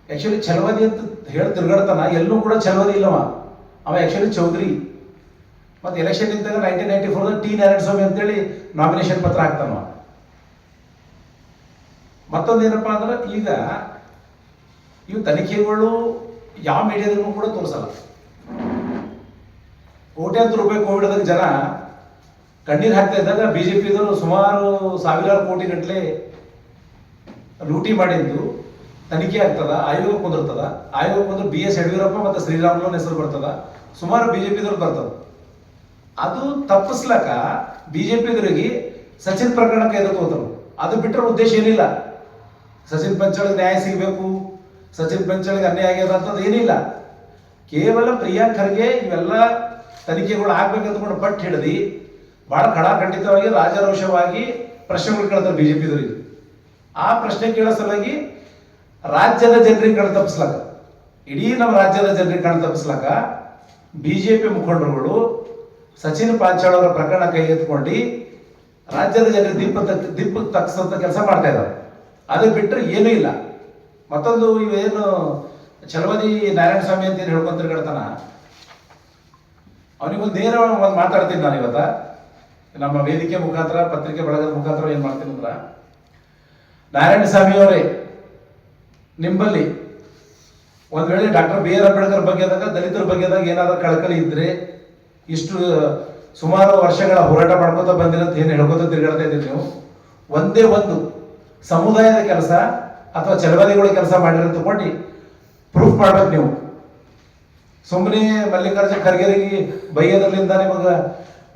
ಆಕ್ಚುಲಿ ಛಲವಾದಿ ಅಂತ ಹೇಳಿ ತಿರ್ಗಾಡ್ತಾನ, ಎಲ್ಲೂ ಕೂಡ ಛಲವಾದಿ ಇಲ್ಲವ, ಅವ ಆಕ್ಚುಲಿ ಚೌಧರಿ. ಮತ್ತು ಎಲೆಕ್ಷನ್ ಇದ್ದಾಗ 1994 T ನಾರಾಯಣಸ್ವಾಮಿ ಅಂತೇಳಿ ನಾಮಿನೇಷನ್ ಪತ್ರ ಹಾಕ್ತಾನ. ಮತ್ತೊಂದೇನಪ್ಪ ಅಂದ್ರೆ ಈಗ ಇವು ತನಿಖೆಗಳು ಯಾವ ಮೀಡಿಯಾದಲ್ಲೂ ಕೂಡ ತೋರಿಸಲ್ಲ. ಕೋಟ್ಯಾಂತರ ರೂಪಾಯಿ ಕೋವಿಡ್ದಾಗ ಜನ ಕಣ್ಣೀರು ಹಾಕ್ತಾ ಇದ್ದಾಗ ಬಿಜೆಪಿದವರು ಸುಮಾರು ಸಾವಿರಾರು ಕೋಟಿ ಗಟ್ಟಲೆ ಲೂಟಿ ಮಾಡಿದ್ದು ತನಿಖೆ ಆಗ್ತದ, ಆಯೋಗ ಕುಂದಿರ್ತದ. ಆಯೋಗ ಕುಂದ್ರೆ BS ಯಡಿಯೂರಪ್ಪ ಮತ್ತು ಶ್ರೀರಾಮುಲು ಹೆಸರು ಬರ್ತದ, ಸುಮಾರು ಬಿಜೆಪಿದವ್ರು ಬರ್ತದ. ಅದು ತಪ್ಪಿಸ್ಲಕ್ಕ ಬಿಜೆಪಿದವರಿಗೆ ಸಚಿನ್ ಪ್ರಕರಣ ಕೈಗೊಳ್ತಾರೆ. ಅದು ಬಿಟ್ಟರೆ ಉದ್ದೇಶ ಏನಿಲ್ಲ. ಸಚಿನ್ ಪಂಚಾಳಿಗೆ ನ್ಯಾಯ ಸಿಗಬೇಕು, ಸಚಿನ್ ಪಂಚಾಳಿಗೆ ಅನ್ಯಾಯ ಆಗ್ಯದ ಅಂತದ್ದು ಏನಿಲ್ಲ. ಕೇವಲ ಪ್ರಿಯಾಂಕ್ ಖರ್ಗೆ ಇವೆಲ್ಲ ತನಿಖೆಗಳು ಆಗ್ಬೇಕಂತಕೊಂಡು ಪಟ್ಟು ಹಿಡಿದು ಬಹಳ ಖಡಾಖಂಡಿತವಾಗಿ ರಾಜರೋಷವಾಗಿ ಪ್ರಶ್ನೆಗಳು ಕೇಳ್ತಾರೆ ಬಿಜೆಪಿದವರಿಗೆ. ಆ ಪ್ರಶ್ನೆ ಕೇಳೋ ಸಲುವಾಗಿ ರಾಜ್ಯದ ಜನರಿಗೆ ಕಣ್ ತಪ್ಪಿಸ್ಲಾಕ, ಇಡೀ ನಮ್ಮ ರಾಜ್ಯದ ಜನರಿಗೆ ಕಣ್ ತಪ್ಪಿಸ್ಲಾಕ ಬಿಜೆಪಿ ಮುಖಂಡರುಗಳು ಸಚಿನ್ ಪಾಂಚಾಳ್ ಅವರ ಪ್ರಕರಣ ಕೈಗೆತ್ಕೊಂಡು ರಾಜ್ಯದ ಜನರಿಗೆ ದಿಪ್ಪು ತಗ್ಸಂತ ಕೆಲಸ ಮಾಡ್ತಾ ಇದ್ದಾರೆ. ಅದು ಬಿಟ್ಟರೆ ಏನೂ ಇಲ್ಲ. ಮತ್ತೊಂದು ಇವೇನು ಛಲವಾದಿ ನಾರಾಯಣಸ್ವಾಮಿ ಅಂತ ಏನು ಹೇಳ್ಕೊಂತಿರ್ತಾನ, ಅವನಿಗೊಂದು ನೇರ ಒಂದು ಮಾತಾಡ್ತೀನಿ ನಾನು ಇವತ್ತ. ನಮ್ಮ ವೇದಿಕೆ ಮುಖಾಂತರ ಪತ್ರಿಕೆ ಬಳಗದ ಮುಖಾಂತರ ಏನು ಮಾಡ್ತೀನಿ ಅಂದ್ರೆ, ನಾರಾಯಣ ಸ್ವಾಮಿ ಅವರೇ, ನಿಮ್ಮಲ್ಲಿ ಒಂದು ವೇಳೆ ಡಾಕ್ಟರ್ ಬಿ ಆರ್ ಅಂಬೇಡ್ಕರ್ ಬಗ್ಗೆದಾಗ, ದಲಿತರ ಬಗ್ಗೆದಾಗ ಏನಾದರೂ ಕಳಕಳಿ ಇದ್ರೆ, ಇಷ್ಟು ಸುಮಾರು ವರ್ಷಗಳ ಹೋರಾಟ ಮಾಡ್ಕೋತ ಬಂದಿರಂತ ಏನು ಹೇಳ್ಕೋತ ತಿರುಗಾಡ್ತಾ ಇದ್ದೀರಿ ನೀವು, ಒಂದೇ ಒಂದು ಸಮುದಾಯದ ಕೆಲಸ ಅಥವಾ ಚಳವಳಿಗಳ ಕೆಲಸ ಮಾಡಿರೋ ತಗೊಂಡು ಪ್ರೂಫ್ ಮಾಡ್ಬೇಕು ನೀವು. ಸುಮ್ಮನೆ ಮಲ್ಲಿಕಾರ್ಜುನ ಖರ್ಗೆರಿಗೆ ಬೈಯೋದ್ರಲ್ಲಿಂದ ನಿಮಗೆ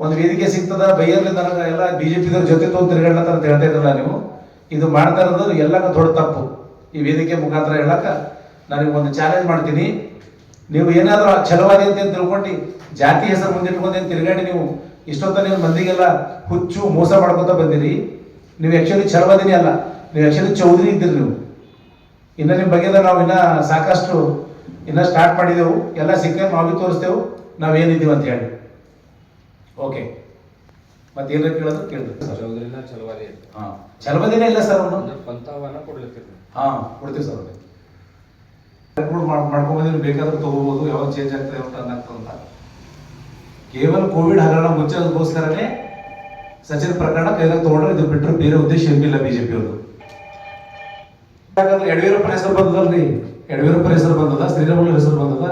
ಒಂದು ವೇದಿಕೆ ಸಿಗ್ತದ, ಬೈಯೋದ್ರಿಂದ ನನಗೆ ಎಲ್ಲ ಬಿಜೆಪಿದವ್ರ ಜೊತೆ ತೊಗೊಂಡು ತಿರುಗಾಡ್ಲತ್ತ ಅಂತ ಹೇಳ್ತಾ ಇದ್ರಲ್ಲ ನೀವು, ಇದು ಮಾಡ್ತಾ ಇರೋದು ಎಲ್ಲಾಕ ದೊಡ್ಡ ತಪ್ಪು. ಈ ವೇದಿಕೆ ಮುಖಾಂತರ ಹೇಳಕ್ಕ ನನಗೆ ಒಂದು ಚಾಲೆಂಜ್ ಮಾಡ್ತೀನಿ. ನೀವು ಏನಾದರೂ ಛಲವಾದಿ ಅಂತ ತಿಳ್ಕೊಂಡು ಜಾತಿ ಹೆಸರು ಮುಂದಿಟ್ಕೊಂಡು ಏನು ತಿರುಗಾಡಿ ನೀವು ಇಷ್ಟೊತ್ತ ನೀವು ಮಂದಿಗೆಲ್ಲ ಹುಚ್ಚು ಮೋಸ ಮಾಡ್ಕೊತ ಬಂದಿರಿ. ನೀವು ಆ್ಯಕ್ಚುಲಿ ಛಲವಾದಿನೇ ಅಲ್ಲ, ನೀವು ಆ್ಯಕ್ಚುಲಿ ಚೌಧರಿ ಇದ್ದೀರಿ ನೀವು. ಇನ್ನು ನಿಮ್ಮ ಬಗ್ಗೆದ ನಾವು ಇನ್ನೂ ಸಾಕಷ್ಟು ಇನ್ನೂ ಸ್ಟಾರ್ಟ್ ಮಾಡಿದೆವು, ಎಲ್ಲ ಸಿಕ್ಕ ನಾವು ತೋರಿಸ್ತೇವೆ ನಾವೇನಿದ್ದೀವಿ ಅಂತ ಹೇಳಿ. ಓಕೆ, ಮತ್ತೇನ ಕೇಳೋದು ಕೇಳಿದ್ರು ಸರ್. ಹಾಂ, ಛಲವಾದಿನೇ ಇಲ್ಲ ಸರ್ ಅವನು. ಹಾಂ, ಕೊಡ್ತೀವಿ ಸರ್. ಮಾಡ್ಕೊಂಬಂದಿದ್ದು ಬೇಕಾದ್ರೆ ತಗೋಬಹುದು, ಯಾವಾಗ ಚೇಂಜ್ ಆಗ್ತದೆ ಅಂತ. ಕೇವಲ ಕೋವಿಡ್ ಹಗರಣ ಮುಚ್ಚೋದಕ್ಕೋಸ್ಕರನೇ ಸಚಿನ್ ಪ್ರಕರಣ ಕೈದಾಗ ತಗೊಂಡ್ರೆ, ಇದು ಬಿಟ್ಟರೆ ಬೇರೆ ಉದ್ದೇಶ ಏನಿಲ್ಲ ಬಿಜೆಪಿ ಅವರು. ಯಾಕಂದ್ರೆ ಯಡಿಯೂರಪ್ಪನ ಹೆಸರು ಬಂದದಲ್ರಿ, ಯಡಿಯೂರಪ್ಪನ ಹೆಸರು ಬಂದದ, ಶ್ರೀರಾಮುಲು ಹೆಸರು ಬಂದದ,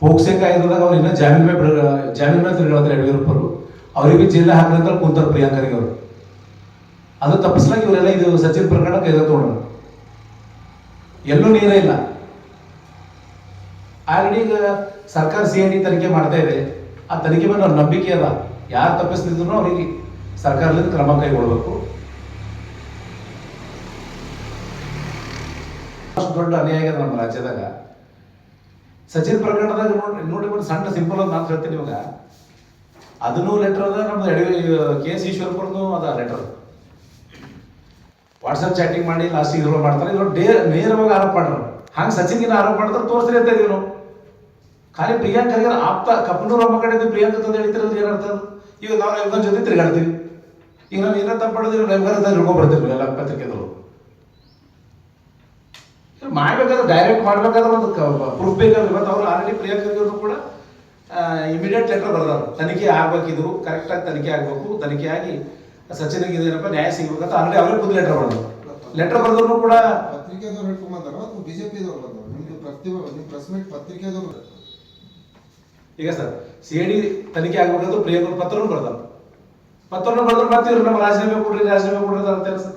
ಪೋಕ್ಸೆ ಕಾಯ್ದಾಗ ಅವ್ರು ಇನ್ನೂ ಜಾಮೀನ್ ಮೇಲೆ ತಿರುಗಾಡ್ತಾರೆ ಯಡಿಯೂರಪ್ಪರು. ಅವರಿಗೆ ಜೈಲ ಹಾಕಿದಂತ ಕೂತಾರೆ ಪ್ರಿಯಾಂಕರಿಗೆ ಅವರು. ಅದು ತಪ್ಪಿಸ್ಲಾಗಿ ಇವರೆಲ್ಲ ಇದು ಸಚಿನ್ ಪ್ರಕರಣ ಕೈದಾಗ ತಗೊಂಡ್ರು. ಎಲ್ಲೂ ನೀರೇ ಇಲ್ಲ. ಆಲ್ರೆಡಿ ಈಗ ಸರ್ಕಾರ CID ತನಿಖೆ ಮಾಡ್ತಾ ಇದೆ. ಆ ತನಿಖೆ ಮೇಲೆ ಅವ್ರ ನಂಬಿಕೆ ಅದ, ಯಾರು ತಪ್ಪಿಸ್ತಿದ್ರು ಅವರಿಗೆ ಸರ್ಕಾರದಿಂದ ಕ್ರಮ ಕೈಗೊಳ್ಬೇಕು. ಅಷ್ಟು ದೊಡ್ಡ ಅನ್ಯಾಯ ಆಗಿದೆ ನಮ್ಮ ರಾಜ್ಯದಾಗ. ಸಚಿನ್ ಪ್ರಕರಣದಾಗ ನೋಡಿ ಒಂದು ಸಣ್ಣ ಸಿಂಪಲ್ ಅಂತ ನಾನು ಹೇಳ್ತೀನಿ ಇವಾಗ. ಅದನ್ನೂ ಲೆಟರ್ ಅದ, ನಮ್ದು KS ಈಶ್ವರಪ್ಪರದು ಅದ ಲೆಟರ್. ವಾಟ್ಸಪ್ ಚಾಟಿಂಗ್ ಮಾಡಿ ಲಾಸ್ಟಿಗೆ ಇದ್ರೊಳಗೆ ಮಾಡ್ತಾರೆ. ಇದ್ರೊಳಗೆ ನೇರವಾಗಿ ಆರೋಪ ಮಾಡ್ರು. ಹಂಗೆ ಸಚಿನ್ಗಿನ ಆರೋಪ ಮಾಡಿದ್ರೆ ತೋರಿಸ್ರಿ ಅಂತ ಇದೀವಿ ನಾವು. ಖಾಲಿ ಪ್ರಿಯಾಂಕ್ ಖರ್ಗೆ ಆಪ್ತ ಕಪ್ಪನೂರು ಅಮ್ಮ ಕಡೆ ಪ್ರಿಯಾಂಕ ತಂದು ಹೇಳ್ತಿರೋದು ಏನರ್ಥ? ಈಗ ನಾವು ರವಿಗಾರ್ ಜೊತೆ ತಿರುಗಾಡ್ತೀವಿ. ಈಗ ನಾವು ಏನೋ ತಪ್ಪು ಮಾಡಿದ್ರೆ ರವಿಗಾರ್ ಅಂತ ಹಿಡ್ಕೊಂಡ್ಬರ್ತೀವಿ ಎಲ್ಲ ಪತ್ರಿಕೆಗಳು. ಮಾಡ್ಬೇಕಾದ್ರೆ ಡೈರೆಕ್ಟ್ ಮಾಡ್ಬೇಕಾದ್ರೆ ಒಂದು ಪ್ರೂಫ್ ಬೇಕಾದ್ರೆ, ಇವತ್ತು ಅವರು ಆಲ್ರೆಡಿ ಪ್ರಿಯಾಂಕ್ ಖರ್ಗೆ ಅವರು ಕೂಡ ಇಮಿಡಿಯೇಟ್ ಲೆಟರ್ ಬರ್ದಾರ, ತನಿಖೆ ಆಗ್ಬೇಕಿದು, ಕರೆಕ್ಟಾಗಿ ತನಿಖೆ ಆಗಬೇಕು, ತನಿಖೆ ಆಗಿ ಸಚಿನ್ಗೆ ಇದೇನಪ್ಪ ನ್ಯಾಯ ಸಿಗ್ಬೇಕಂತ ಆಲ್ರೆಡಿ ಅವರೇ ಖುದ್ದು ಲೆಟರ್ ಬರ್ದರು. ಲೆಟರ್ ಬರ್ದ್ರು ಕೂಡ ಪತ್ರಿಕೆದವ್ರು ಹೇಳ್ಕೊಂಬಂದಾರ, ಬಿಜೆಪಿದವ್ರು ಬಂದರು. ನಿಮ್ದು ಪ್ರೆಸ್ ಮೀಟ್ ಪತ್ರಿಕೆದವ್ರು. ಈಗ ಸರ್ CID ತನಿಖೆ ಆಗ್ಬೇಕಂದ್ರೆ ಪ್ರಿಯಾಂಕ ಪತ್ರನೂ ಬರ್ದಾರ. ಪತ್ರನೂ ಬರ್ದ್ರು ಮತ್ತೆ ಇವ್ರು ನಮ್ಮ ರಾಜೀನಾಮೆ ಕೊಡ್ರಿ ಅಂತ ಸರ್.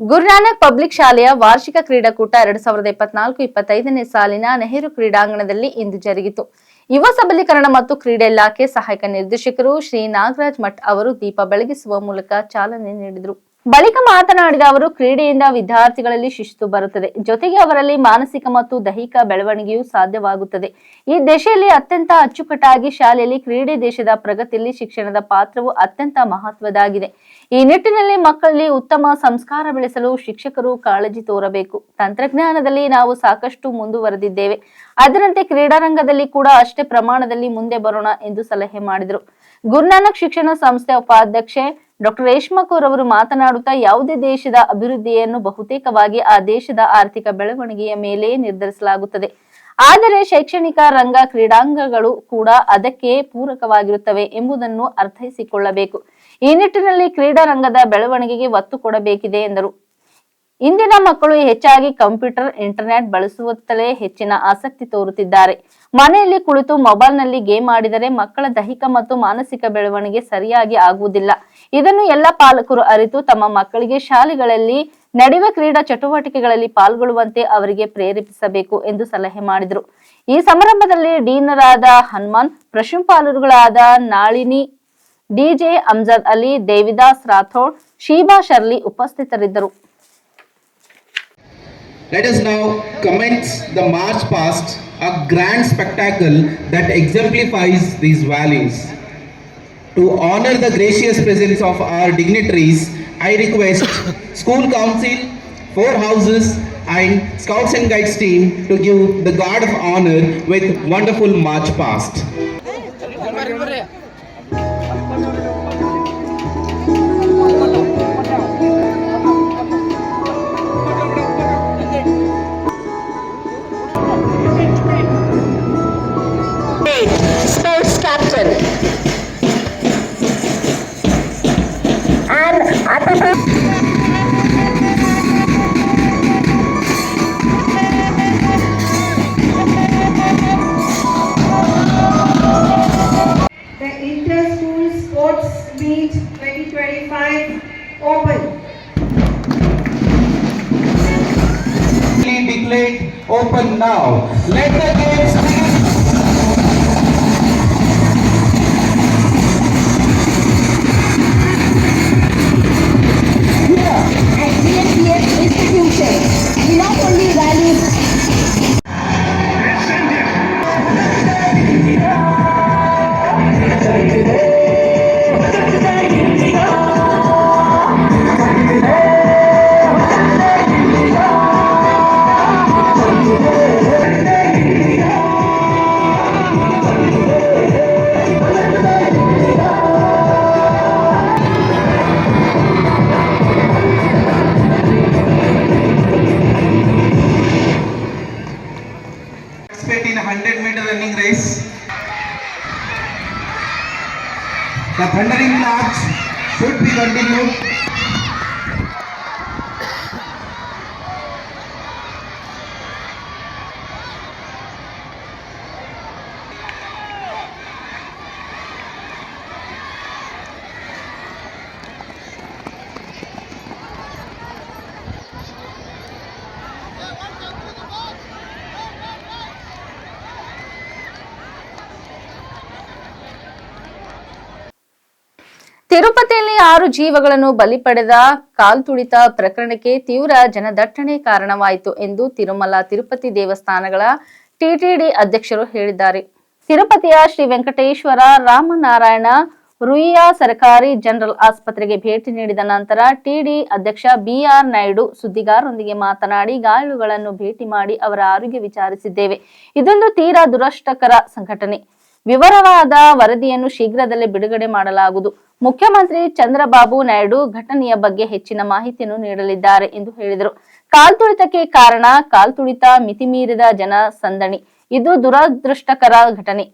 ಗುರುನಾನಕ್ ಪಬ್ಲಿಕ್ ಶಾಲೆಯ ವಾರ್ಷಿಕ ಕ್ರೀಡಾಕೂಟ 2024-25ನೇ ಸಾಲಿನ ನೆಹರು ಕ್ರೀಡಾಂಗಣದಲ್ಲಿ ಇಂದು ಜರುಗಿತು. ಯುವ ಸಬಲೀಕರಣ ಮತ್ತು ಕ್ರೀಡೆ ಇಲಾಖೆ ಸಹಾಯಕ ನಿರ್ದೇಶಕರು ಶ್ರೀ ನಾಗರಾಜ್ ಮಠ್ ಅವರು ದೀಪ ಬೆಳಗಿಸುವ ಮೂಲಕ ಚಾಲನೆ ನೀಡಿದರು. ಬಳಿಕ ಮಾತನಾಡಿದ ಅವರು, ಕ್ರೀಡೆಯಿಂದ ವಿದ್ಯಾರ್ಥಿಗಳಲ್ಲಿ ಶಿಸ್ತು ಬರುತ್ತದೆ, ಜೊತೆಗೆ ಅವರಲ್ಲಿ ಮಾನಸಿಕ ಮತ್ತು ದೈಹಿಕ ಬೆಳವಣಿಗೆಯೂ ಸಾಧ್ಯವಾಗುತ್ತದೆ. ಈ ದಿಶೆಯಲ್ಲಿ ಅತ್ಯಂತ ಅಚ್ಚುಕಟ್ಟಾಗಿ ಶಾಲೆಯಲ್ಲಿ ಕ್ರೀಡೆ ದೇಶದ ಪ್ರಗತಿಯಲ್ಲಿ ಶಿಕ್ಷಣದ ಪಾತ್ರವು ಅತ್ಯಂತ ಮಹತ್ವದಾಗಿದೆ. ಈ ನಿಟ್ಟಿನಲ್ಲಿ ಮಕ್ಕಳಲ್ಲಿ ಉತ್ತಮ ಸಂಸ್ಕಾರ ಬೆಳೆಸಲು ಶಿಕ್ಷಕರು ಕಾಳಜಿ ತೋರಬೇಕು. ತಂತ್ರಜ್ಞಾನದಲ್ಲಿ ನಾವು ಸಾಕಷ್ಟು ಮುಂದುವರೆದಿದ್ದೇವೆ, ಅದರಂತೆ ಕ್ರೀಡಾರಂಗದಲ್ಲಿ ಕೂಡ ಅಷ್ಟೇ ಪ್ರಮಾಣದಲ್ಲಿ ಮುಂದೆ ಬರೋಣ ಎಂದು ಸಲಹೆ ಮಾಡಿದರು. ಗುರುನಾನಕ್ ಶಿಕ್ಷಣ ಸಂಸ್ಥೆ ಉಪಾಧ್ಯಕ್ಷೆ ಡಾಕ್ಟರ್ ರೇಷ್ಮಾ ಕೌರ್ ಅವರು ಮಾತನಾಡುತ್ತಾ, ಯಾವುದೇ ದೇಶದ ಅಭಿವೃದ್ಧಿಯನ್ನು ಬಹುತೇಕವಾಗಿ ಆ ದೇಶದ ಆರ್ಥಿಕ ಬೆಳವಣಿಗೆಯ ಮೇಲೆ ನಿರ್ಧರಿಸಲಾಗುತ್ತದೆ. ಆದರೆ ಶೈಕ್ಷಣಿಕ ರಂಗ, ಕ್ರೀಡಾಂಗಗಳು ಕೂಡ ಅದಕ್ಕೆ ಪೂರಕವಾಗಿರುತ್ತವೆ ಎಂಬುದನ್ನು ಅರ್ಥೈಸಿಕೊಳ್ಳಬೇಕು. ಈ ನಿಟ್ಟಿನಲ್ಲಿ ಕ್ರೀಡಾ ರಂಗದ ಬೆಳವಣಿಗೆಗೆ ಒತ್ತು ಕೊಡಬೇಕಿದೆ ಎಂದರು. ಇಂದಿನ ಮಕ್ಕಳು ಹೆಚ್ಚಾಗಿ ಕಂಪ್ಯೂಟರ್, ಇಂಟರ್ನೆಟ್ ಬಳಸುತ್ತಲೇ ಹೆಚ್ಚಿನ ಆಸಕ್ತಿ ತೋರುತ್ತಿದ್ದಾರೆ. ಮನೆಯಲ್ಲಿ ಕುಳಿತು ಮೊಬೈಲ್ನಲ್ಲಿ ಗೇಮ್ ಆಡಿದರೆ ಮಕ್ಕಳ ದೈಹಿಕ ಮತ್ತು ಮಾನಸಿಕ ಬೆಳವಣಿಗೆ ಸರಿಯಾಗಿ ಆಗುವುದಿಲ್ಲ. ಇದನ್ನು ಎಲ್ಲ ಪಾಲಕರು ಅರಿತು ತಮ್ಮ ಮಕ್ಕಳಿಗೆ ಶಾಲೆಗಳಲ್ಲಿ ನಡೆಯುವ ಕ್ರೀಡಾ ಚಟುವಟಿಕೆಗಳಲ್ಲಿ ಪಾಲ್ಗೊಳ್ಳುವಂತೆ ಅವರಿಗೆ ಪ್ರೇರೇಪಿಸಬೇಕು ಎಂದು ಸಲಹೆ ಮಾಡಿದರು. ಈ ಸಮಾರಂಭದಲ್ಲಿ ಡೀನರಾದ ಹನುಮಾನ್, ಪ್ರಾಂಶುಪಾಲರುಗಳಾದ ನಾಳಿನಿ, DJ ಅಮ್ಜದ್ ಅಲಿ, ದೇವಿದಾಸ್ ರಾಥೋಡ್, ಶೀಬಾ ಶರ್ಲಿ ಉಪಸ್ಥಿತರಿದ್ದರು. Let us now commence the March Past, a grand spectacle that exemplifies these values. To honor the gracious presence of our dignitaries, I request School Council, 4 houses and Scouts and Guides team to give the guard of honor with wonderful March Past. great sports captain. And at the Inter-School Sports Meet 2025 Open. Declared open now. Let the games begin. Here at GNPS institution, we not only value participate in a 100-meter running race. The thundering march should be continued. ತಿರುಪತಿಯಲ್ಲಿ 6 ಜೀವಗಳನ್ನು ಬಲಿ ಪಡೆದ ಕಾಲ್ತುಳಿತ ಪ್ರಕರಣಕ್ಕೆ ತೀವ್ರ ಜನದಟ್ಟಣೆ ಕಾರಣವಾಯಿತು ಎಂದು ತಿರುಮಲ ತಿರುಪತಿ ದೇವಸ್ಥಾನಗಳ TTD ಅಧ್ಯಕ್ಷರು ಹೇಳಿದ್ದಾರೆ. ತಿರುಪತಿಯ ಶ್ರೀ ವೆಂಕಟೇಶ್ವರ ರಾಮನಾರಾಯಣ ರುಯಿಯ ಸರ್ಕಾರಿ ಜನರಲ್ ಆಸ್ಪತ್ರೆಗೆ ಭೇಟಿ ನೀಡಿದ ನಂತರ ಟಿಡಿ ಅಧ್ಯಕ್ಷ ಬಿಆರ್ ನಾಯ್ಡು ಸುದ್ದಿಗಾರರೊಂದಿಗೆ ಮಾತನಾಡಿ, ಗಾಯಾಳುಗಳನ್ನು ಭೇಟಿ ಮಾಡಿ ಅವರ ಆರೋಗ್ಯ ವಿಚಾರಿಸಿದ್ದೇವೆ. ಇದೊಂದು ತೀರಾ ದುರಷ್ಟಕರ ಸಂಘಟನೆ. ವಿವರವಾದ ವರದಿಯನ್ನು ಶೀಘ್ರದಲ್ಲೇ ಬಿಡುಗಡೆ ಮಾಡಲಾಗುವುದು. ಮುಖ್ಯಮಂತ್ರಿ ಚಂದ್ರಬಾಬು ನಾಯ್ಡು ಘಟನೆಯ ಬಗ್ಗೆ ಹೆಚ್ಚಿನ ಮಾಹಿತಿಯನ್ನು ನೀಡಲಿದ್ದಾರೆ ಎಂದು ಹೇಳಿದರು. ಕಾಲ್ತುಳಿತಕ್ಕೆ ಕಾರಣ ಕಾಲ್ತುಳಿತ ಮಿತಿಮೀರಿದ ಜನ ಸಂದಣಿ. ಇದು ದುರದೃಷ್ಟಕರ ಘಟನೆ.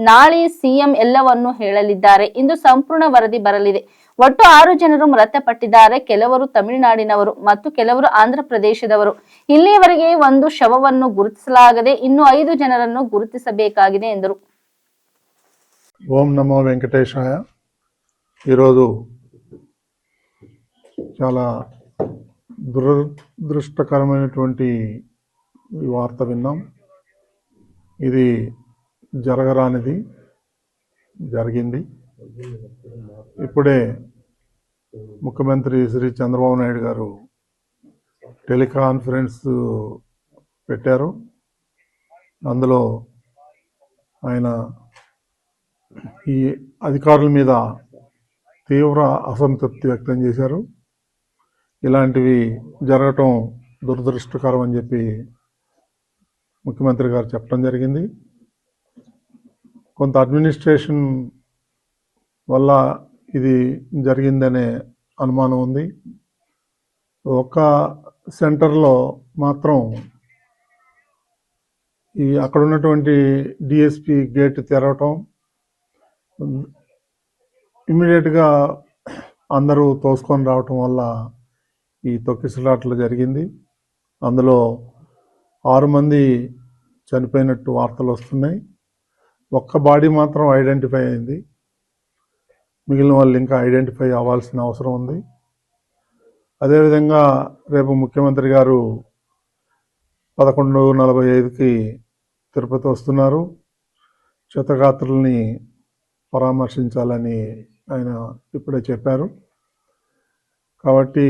ನಾಳೆ ಸಿಎಂ ಎಲ್ಲವನ್ನೂ ಹೇಳಲಿದ್ದಾರೆ. ಇಂದು ಸಂಪೂರ್ಣ ವರದಿ ಬರಲಿದೆ. ಒಟ್ಟು 6 ಜನರು ಮೃತಪಟ್ಟಿದ್ದಾರೆ. ಕೆಲವರು ತಮಿಳುನಾಡಿನವರು ಮತ್ತು ಕೆಲವರು ಆಂಧ್ರ ಪ್ರದೇಶದವರು. ಇಲ್ಲಿಯವರೆಗೆ ಒಂದು ಶವವನ್ನು ಗುರುತಿಸಲಾಗದೆ ಇನ್ನು 5 ಜನರನ್ನು ಗುರುತಿಸಬೇಕಾಗಿದೆ ಎಂದರು. ఓం నమో వెంకటేశాయ. ఈరోజు చాలా దురదృష్టకరమైనటువంటి వార్త విన్నాం. ఇది జరగరానిది జరిగింది. ఇప్పుడే ముఖ్యమంత్రి శ్రీ చంద్రబాబు నాయుడు గారు టెలికాన్ఫరెన్స్ పెట్టారు. అందులో ఆయన ఈ అధికారుల మీద తీవ్ర అసంతృప్తి వ్యక్తం చేశారు. ఇలాంటివి జరగటం దురదృష్టకరం అని చెప్పి ముఖ్యమంత్రి గారు చెప్పడం జరిగింది. కొంత అడ్మినిస్ట్రేషన్ వల్ల ఇది జరిగిందనే అనుమానం ఉంది. ఒక్క సెంటర్లో మాత్రం ఈ అక్కడ ఉన్నటువంటి డిఎస్పి గేట్ తెరవటం, ఇమ్మీడియట్గా అందరూ తోసుకొని రావటం వల్ల ఈ తొక్కిసలాట్లు జరిగింది. అందులో 6 మంది చనిపోయినట్టు వార్తలు వస్తున్నాయి. ఒక్క బాడీ మాత్రం ఐడెంటిఫై అయింది. మిగిలిన వాళ్ళు ఇంకా ఐడెంటిఫై అవ్వాల్సిన అవసరం ఉంది. అదేవిధంగా రేపు ముఖ్యమంత్రి గారు 11:45కి తిరుపతి వస్తున్నారు. క్షతగాత్రుల్ని పరామర్శించాలని ఆయన ఇప్పుడే చెప్పారు. కాబట్టి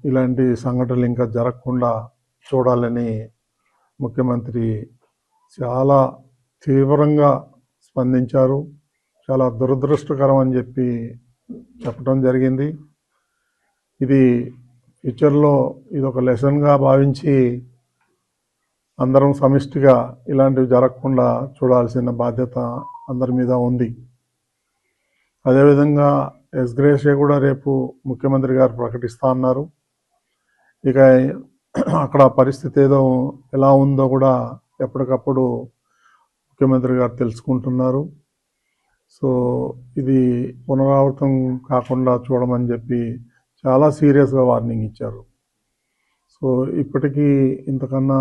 ఇలాంటి సంఘటనలు ఇంకా జరగకుండా చూడాలని ముఖ్యమంత్రి చాలా తీవ్రంగా స్పందించారు. చాలా దురదృష్టకరం అని చెప్పి చెప్పడం జరిగింది. ఇది ఫ్యూచర్లో ఇది ఒక లెసన్గా భావించి అందరం సమిష్టిగా ఇలాంటివి జరగకుండా చూడాల్సిన బాధ్యత అందరి మీద ఉంది. అదేవిధంగా ఎస్గ్రేషియా కూడా రేపు ముఖ్యమంత్రి గారు ప్రకటిస్తా అన్నారు. ఇక అక్కడ పరిస్థితి ఎలా ఉందో కూడా ఎప్పటికప్పుడు ముఖ్యమంత్రి గారు తెలుసుకుంటున్నారు. సో ఇది పునరావృతం కాకుండా చూడమని చెప్పి చాలా సీరియస్గా వార్నింగ్ ఇచ్చారు. సో ఇప్పటికీ ఇంతకన్నా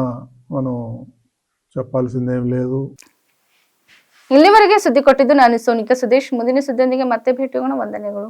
మనం చెప్పాల్సిందేం లేదు. ಇಲ್ಲಿವರೆಗೆ ಸುದ್ದಿ ಕೊಟ್ಟಿದ್ದು ನಾನು ಸೋನಿಕಾ ಸುದೇಶ್. ಮುಂದಿನ ಸುದ್ದಿಯೊಂದಿಗೆ ಮತ್ತೆ ಭೇಟಿಯಾಗೋಣ. ವಂದನೆಗಳು.